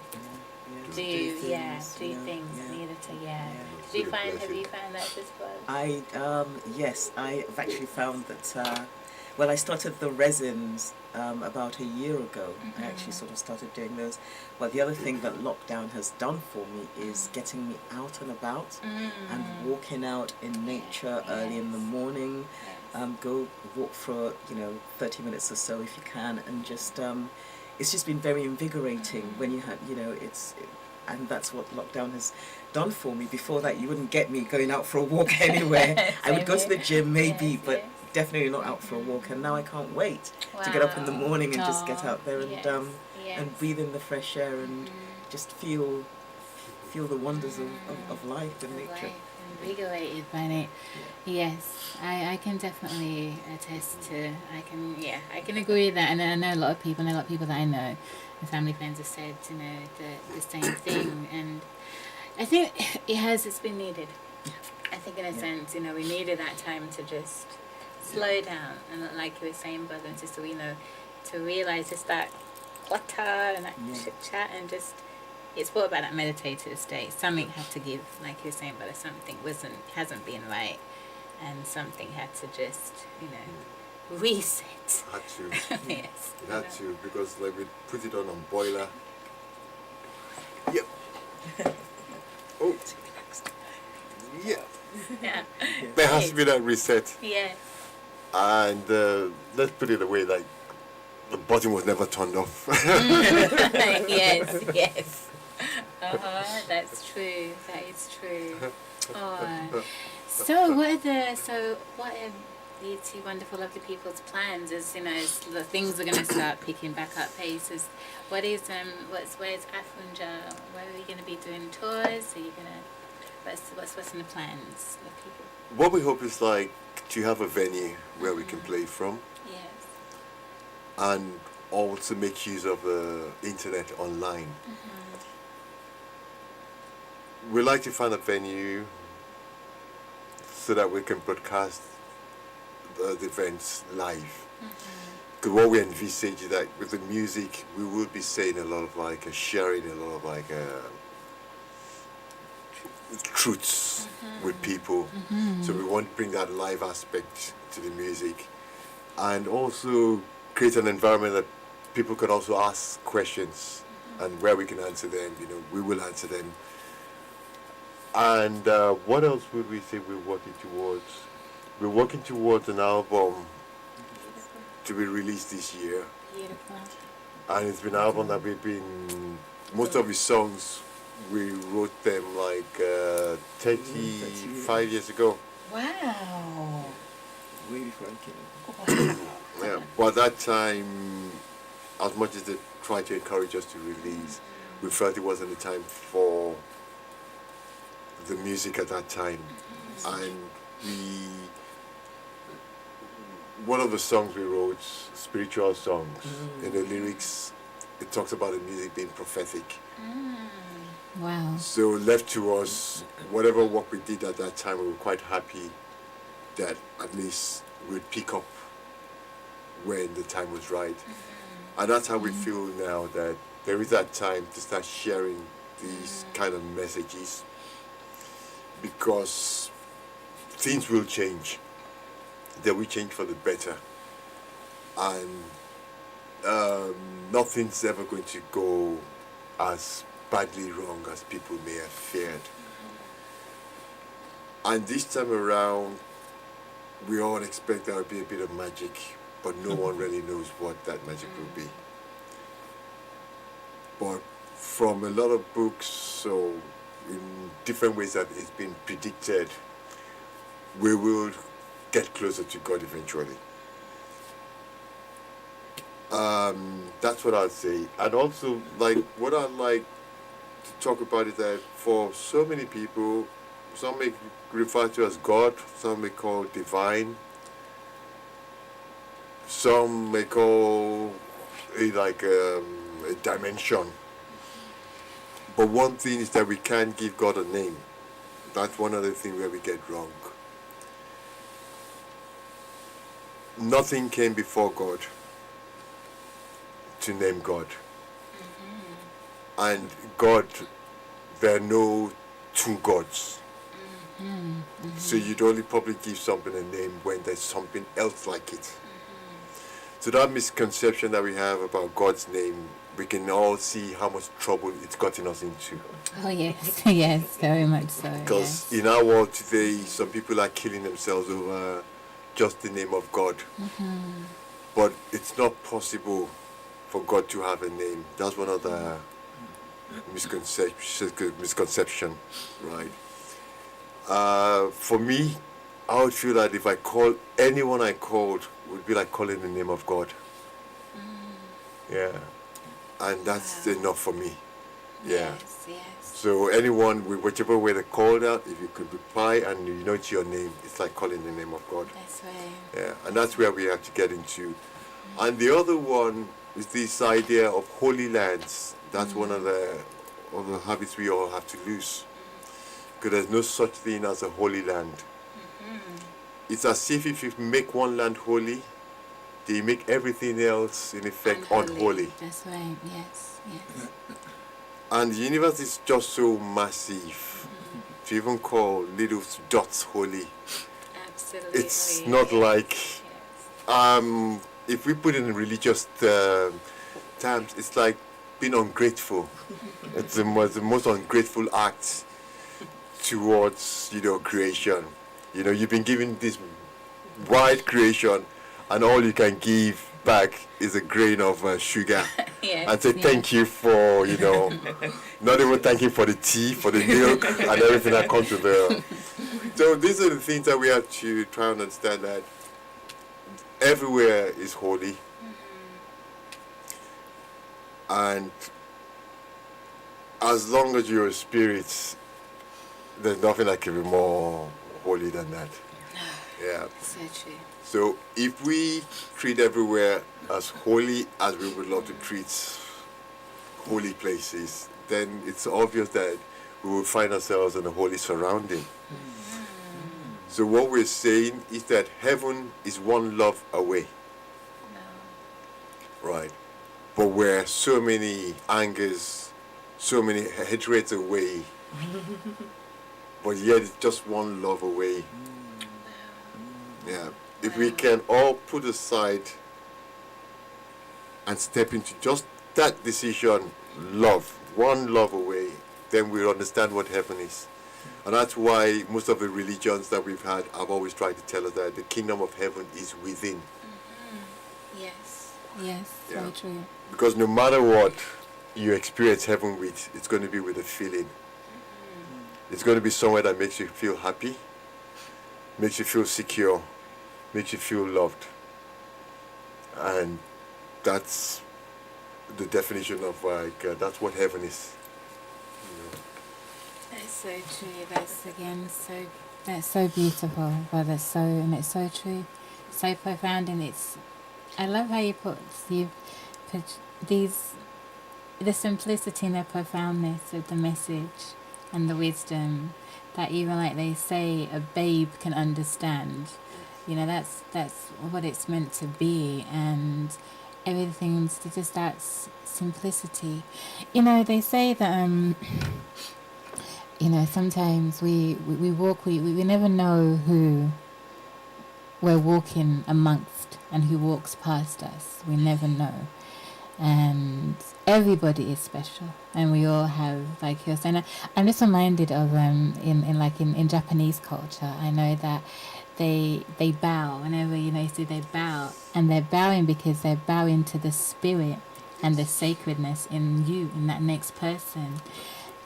S1: do things needed to. Have you found that as well?
S2: Yes, I've actually found that. I started the resins about a year ago. I actually sort of started doing those. But the other thing that lockdown has done for me is getting me out and about and walking out in nature early in the morning. Go walk for 30 minutes or so if you can, and just it's just been very invigorating when you have and that's what lockdown has done for me. Before that, you wouldn't get me going out for a walk anywhere. I would go to the gym maybe, but definitely not out for a walk. And now I can't wait to get up in the morning and just get out there and breathe in the fresh air and just feel the wonders of life and nature.
S1: Invigorated by it. Yes, I can definitely attest to. I can agree with that, and I know a lot of people that I know, and family friends have said the same thing, and I think it's been needed. I think in a sense, we needed that time to just slow down and, like you were saying, brother and sister, to realize just that clutter and that chit chat and just. It's what about that meditative state. Something had to give, like you were saying, but something hasn't been right, and something had to just, reset.
S3: Had to.
S1: Yes.
S3: It had to, because we put it on boiler. Yep. Oh. Yeah.
S1: Yeah.
S3: There has to be that reset.
S1: Yes.
S3: And let's put it away, like the button was never turned off.
S1: Yes. That's true. That is true. Oh. So what are these two wonderful, lovely people's plans? As as the things are going to start picking back up pace. Where's Afunja? Where are you going to be doing tours? Are you gonna what's in the plans of people?
S3: What we hope is to have a venue where we can play from.
S1: Yes.
S3: And also make use of the internet online. We like to find a venue so that we can broadcast the events live. Because what we envisage is that with the music, we will be saying a lot of sharing a lot of truths with people. So we want to bring that live aspect to the music, and also create an environment that people can also ask questions, and where we can answer them. We will answer them. And what else would we say we're working towards? We're working towards an album to be released this year.
S1: Beautiful.
S3: And it's been an album that we've been, most of his songs, we wrote them like 35 years ago.
S1: Wow.
S2: Way before I came.
S3: Yeah, but at that time, as much as they tried to encourage us to release, we felt it wasn't the time for the music at that time. And one of the songs we wrote, spiritual songs, in the lyrics, it talks about the music being prophetic.
S1: Wow.
S3: So left to us, whatever work we did at that time, we were quite happy that at least we'd pick up when the time was right. And that's how we feel now, that there is that time to start sharing these kind of messages, because things will change. They will change for the better. And nothing's ever going to go as badly wrong as people may have feared. And this time around, we all expect there will be a bit of magic, but no one really knows what that magic will be. But from a lot of books, so in different ways that it's been predicted, we will get closer to God eventually. That's what I'd say. And also, like, what I'd like to talk about is that for so many people, some may refer to as God, some may call divine, some may call it like a dimension. But one thing is that we can't give God a name. That's one other thing where we get wrong. Nothing came before God to name God. And God, there are no two gods. So you'd only probably give something a name when there's something else like it. So that misconception that we have about God's name, we can all see how much trouble it's gotten us into.
S1: Oh yes, yes, very much so.
S3: Because
S1: Yes.
S3: in our world today, some people are killing themselves over just the name of God. But it's not possible for God to have a name. That's one of the misconception, right? For me, I would feel that if I call anyone I called, it would be like calling the name of God. Yeah. And that's enough for me. Yeah.
S1: Yes, yes.
S3: So anyone, whichever way they called out, if you could reply and you know it's your name, it's like calling the name of God.
S1: That's right.
S3: Yeah, and that's where we have to get into. And the other one is this idea of holy lands. That's one of the habits we all have to lose. Because there's no such thing as a holy land. It's as if you make one land holy, they make everything else, in effect, unholy.
S1: That's right, yes, yes.
S3: And the universe is just so massive to even call little dots holy.
S1: Absolutely.
S3: It's not like,
S1: Yes.
S3: if we put it in religious terms, it's like being ungrateful. It's the most ungrateful act towards, creation. You've been given this wide creation, and all you can give back is a grain of sugar.
S1: Yes,
S3: And say thank you for, not even thank you for the tea, for the milk, and everything that comes with it. So these are the things that we have to try and understand, that everywhere is holy. And as long as you're a spirit, there's nothing that can be more holy than that. Yeah.
S1: So true.
S3: So if we treat everywhere as holy as we would love to treat holy places, then it's obvious that we will find ourselves in a holy surrounding. So what we're saying is that heaven is one love away. Right. But we're so many angers, so many hatreds away, but yet it's just one love away. Yeah. If we can all put aside and step into just that decision, love, one love away, then we'll understand what heaven is. And that's why most of the religions that we've had have always tried to tell us that the kingdom of heaven is within.
S1: Yes, Yes,
S3: Yeah.
S1: so true.
S3: Because no matter what you experience heaven with, it's going to be with a feeling. It's going to be somewhere that makes you feel happy, makes you feel secure, makes you feel loved. And that's the definition of that's what heaven is. You know.
S1: That's so true. That's so beautiful, but it's so true, so profound, and I love how you put these, the simplicity and the profoundness of the message and the wisdom that even like they say a babe can understand. You know, that's what it's meant to be, and everything's just that simplicity. You know, they say that you know, sometimes we walk, we never know who we're walking amongst and who walks past us. We never know. And everybody is special, and we all have, like you're saying. I'm just reminded of in Japanese culture. I know that they bow whenever, you know, you see they bow, and they're bowing because they're bowing to the spirit and the sacredness in you, in that next person.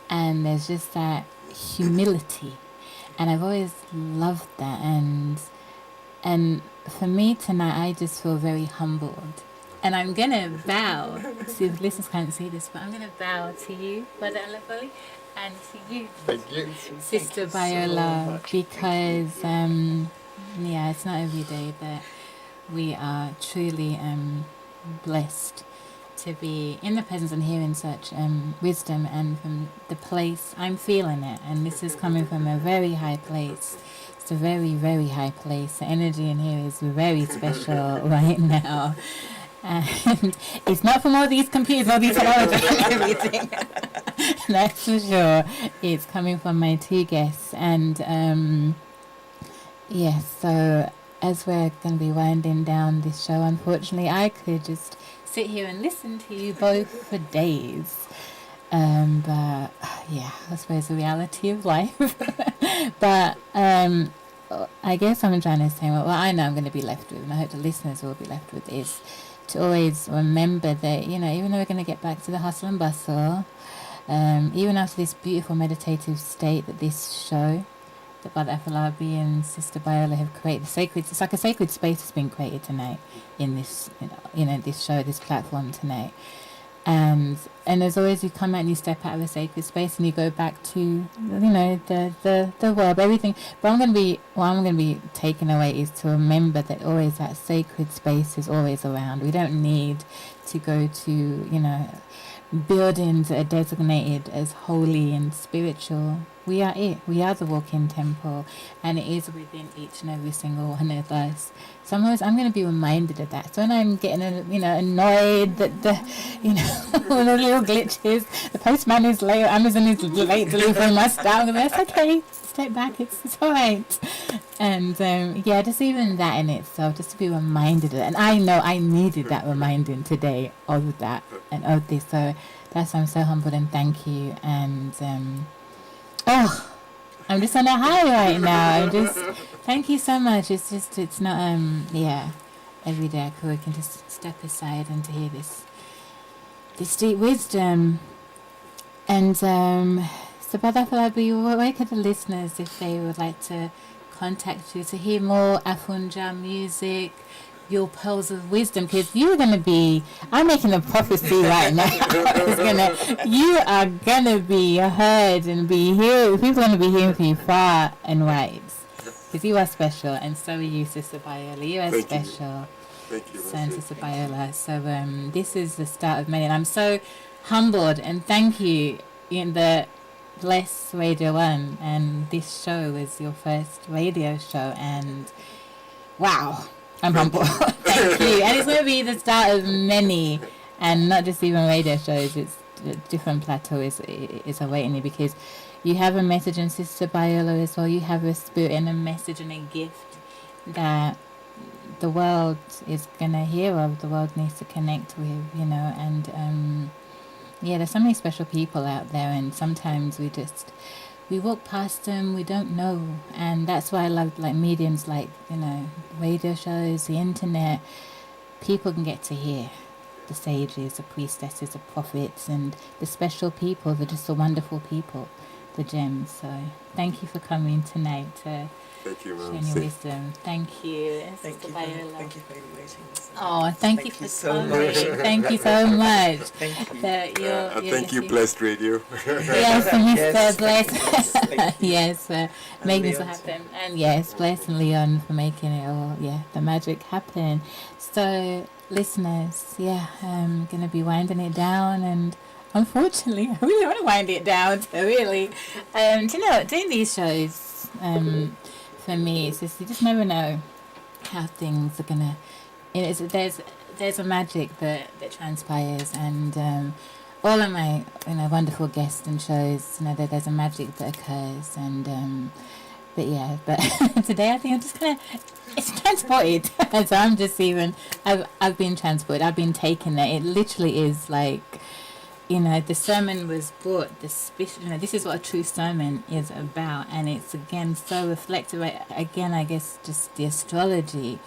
S1: And there's just that humility, and I've always loved that. And for me tonight, I just feel very humbled. And I'm going to bow. See, the listeners can't see this, but I'm going to bow to you, Brother Afolabi, and to you,
S3: Thank you.
S1: Sister Biola, because, yeah, it's not every day that we are truly blessed to be in the presence and hearing such wisdom, and from the place, I'm feeling it, and this is coming from a very high place. It's a very, very high place. The energy in here is very special right now. And it's not from all these computers, all these technology and everything. That's for sure. It's coming from my two guests. And yes, so as we're going to be winding down this show, unfortunately, I could just sit here and listen to you both for days. But yeah, I suppose the reality of life. But I guess I'm trying to say, what I know I'm going to be left with, and I hope the listeners will be left with, is to always remember that, you know, even though we're going to get back to the hustle and bustle, even after this beautiful meditative state that this show, that Brother Afolabi and Sister Biola have created, it's like a sacred space has been created tonight in this, you know, this show, this platform tonight. And as always, you come out and you step out of a sacred space and you go back to, you know, the world, everything. But what I'm going to be taking away is to remember that always that sacred space is always around. We don't need to go to, you know, buildings that are designated as holy and spiritual. We are it. We are the walking temple, and it is within each and every single one of us. Sometimes I'm going to be reminded of that. So when I'm getting, annoyed that the little glitches, the postman is late, Amazon is late delivering my stuff, and that's okay. Step back. It's all right. And yeah, just even that in itself, just to be reminded of it. And I know I needed that reminding today of that and of this. So that's why I'm so humbled, and thank you. And I'm just on a high right now. Thank you so much. It's not, every day I can just step aside and to hear this deep wisdom. And so Brother Afolabi, where could the listeners, if they would like to contact you to hear more Afunja music, your pearls of wisdom, because you're going to be, I'm making a prophecy right now. You are going to be heard and be here. People are going to be hearing from you far and wide. Because you are special, and so are you, Sister Biola. You are special.
S3: Thank you.
S1: Sister Biola. So this is the start of many. And I'm so humbled, and thank you in the Bless Radio 1. And this show was your first radio show, and wow. I'm humble. Thank you. And it's going to be the start of many, and not just even radio shows. It's a different plateau is awaiting you, because you have a message in Sister Biola as well. You have a spirit and a message and a gift that the world is going to hear of, the world needs to connect with, and yeah, there's so many special people out there, and sometimes we walk past them, we don't know. And that's why I love mediums like, radio shows, the internet. people can get to hear the sages, the priestesses, the prophets, and the special people. They're just the wonderful people, the gems. So thank you for coming tonight to
S3: Thank you,
S1: share
S3: man.
S1: your wisdom. Thank you,
S2: Thank
S1: Sister
S2: you,
S1: Biola.
S2: thank you for inviting us.
S1: Oh, thank you for
S2: so
S1: coming.
S2: much.
S1: Thank you so much.
S2: Thank you.
S3: Thank you, Blessed Radio.
S1: Yes, Mr.
S2: Yes,
S1: Bless.
S2: thank you.
S1: Yes, making this
S2: Leon
S1: happen. And yes, Bless and Leon for making it all, the magic happen. So, listeners, I'm going to be winding it down, and unfortunately, I really want to wind it down, so really. Do you know, doing these shows, for me, it's just, you just never know how things are going to, there's a magic that transpires, and all of my wonderful guests and shows, there's a magic that occurs, and but today I think I'm just gonna, it's transported. So I'm just I've been transported, I've been taken there. It literally is like, the sermon was brought, this is what a true sermon is about, and it's again so reflective. Again, I guess just the astrology,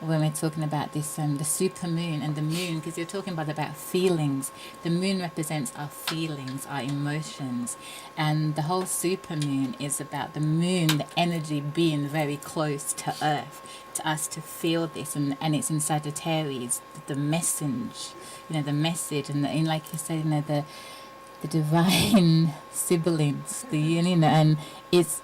S1: when we're talking about this, the super moon and the moon, because you're talking about feelings. The moon represents our feelings, our emotions, and the whole super moon is about the moon, the energy being very close to Earth, to us to feel this, and it's in Sagittarius, the message, the message, and like you said, the divine siblings, and it's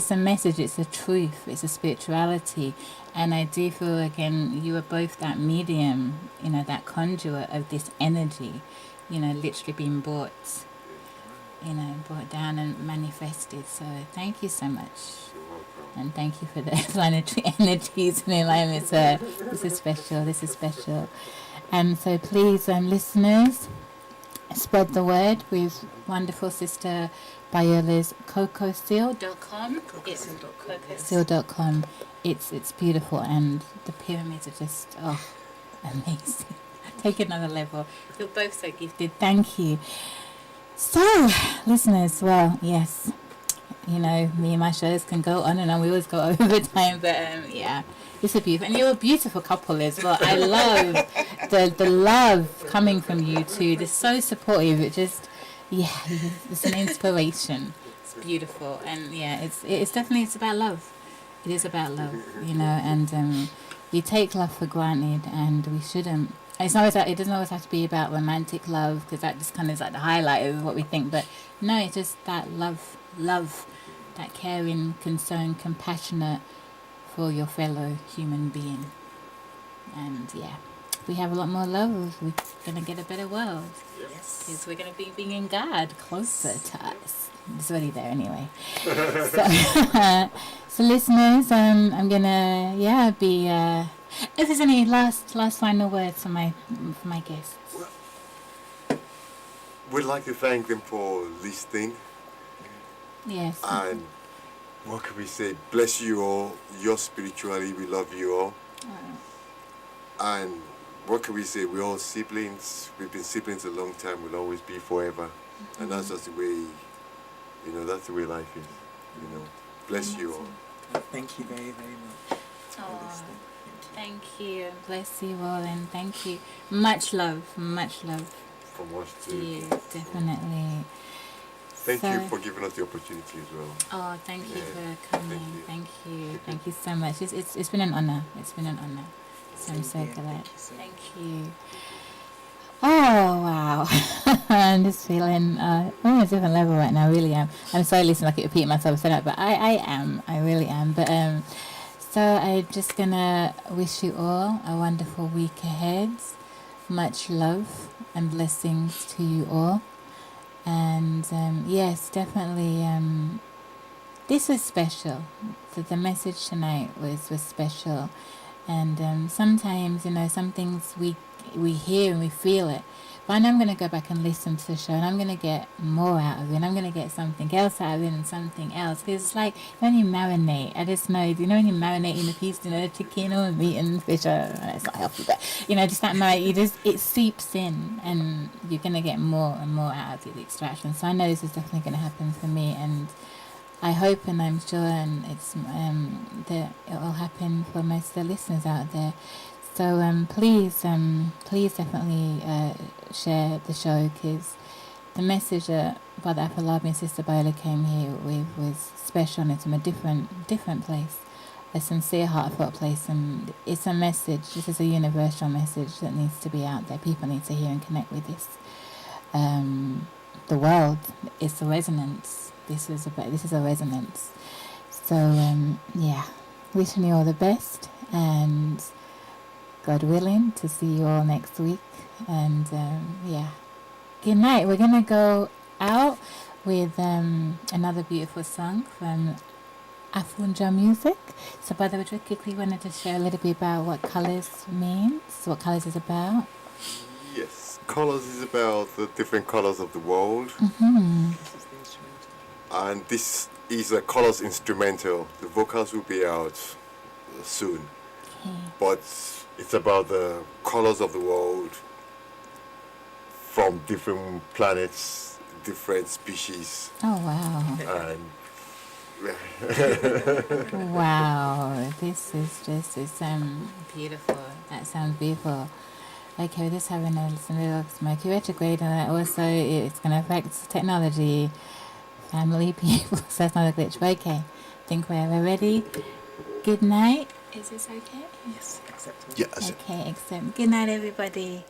S1: a message, it's a truth, it's a spirituality. And I do feel, again, you are both that medium, that conduit of this energy, literally being brought down and manifested. So thank you so much. And thank you for the planetary energies and alignment. So this is special. And so please, listeners, spread the word with wonderful Sister Biola's cocoseal.com. It's cocoseal.com. It's beautiful, and the pyramids are just amazing. Take another level. You're both so gifted. Thank you. So, listeners, well, yes, me and my shows can go on and on. We always go over time, but it's a beautiful, and you're a beautiful couple as well. I love the love coming from you two. They're so supportive. It just, it's an inspiration. It's beautiful, and it's definitely, it's about love. It is about love, and we take love for granted, and we shouldn't. It doesn't always have to be about romantic love, because that just kind of is like the highlight of what we think. But no, it's just that love, that caring, concern, compassionate for your fellow human being. And we have a lot more love, we're going to get a better world.
S2: Yes.
S1: Because we're going to be bringing God closer to us. It's already there anyway. So listeners, I'm going to, be... if there's any last final words for my guests.
S3: Well, we'd like to thank them for listening.
S1: Yes.
S3: And what can we say? Bless you all. Your spirituality, we love you all. And what can we say? We're all siblings. We've been siblings a long time. We'll always be forever. And that's just the way, that's the way life is. Bless you all.
S2: Thank you very, very much for listening.
S1: Thank you. Bless you all, and thank you. Much love
S3: From us
S1: to
S3: too.
S1: you, definitely.
S3: Thank you for giving us the opportunity as well.
S1: Oh, thank you for coming.
S3: Thank
S1: Thank you so much. It's been an honor. So I'm so glad. Thank you. Oh wow. I'm just feeling I'm on a different level right now, I really am. I'm sorry, listen, I keep repeating myself so that, but I really am. But so I'm just gonna wish you all a wonderful week ahead. Much love and blessings to you all. And yes, definitely this was special. So the message tonight was special. And sometimes, some things we hear and we feel it. But I know I'm going to go back and listen to the show, and I'm going to get more out of it, and I'm going to get something else out of it and something else. Because it's like when you marinate, I just know, when you marinate in a piece, the chicken or meat and fish, it's not healthy, but, just that marinate, it seeps in, and you're going to get more and more out of the extraction. So I know this is definitely going to happen for me, and I hope and I'm sure, and it's that it will happen for most of the listeners out there. So please definitely share the show, because the message that Brother Afolabi and Sister Biola came here with was special, and it's from a different place, a sincere, heartfelt place, and it's a message. This is a universal message that needs to be out there. People need to hear and connect with this. The world, it's a resonance. This is a resonance. So yeah, wishing you all the best, and God willing, to see you all next week. And yeah, good night. We're gonna go out with another beautiful song from Afunja music. So, Brother Richard, quickly wanted to share a little bit about what colours means, what colours is about.
S3: Yes, colors is about the different colors of the world,
S2: This is the instrumental.
S3: and this is a colors instrumental. The vocals will be out soon,
S1: Okay.
S3: but it's about the colors of the world from different planets, different species,
S1: Oh wow.
S3: and
S1: Wow, this is just beautiful. That sounds beautiful. Okay, we're just having a little smoky retrograde, and also it's going to affect technology, family, people, so that's not a glitch. But okay, I think we're ready. Good night. Is this okay?
S2: Yes, acceptable.
S3: yeah, that's it.
S1: Okay, excellent. Good night, everybody.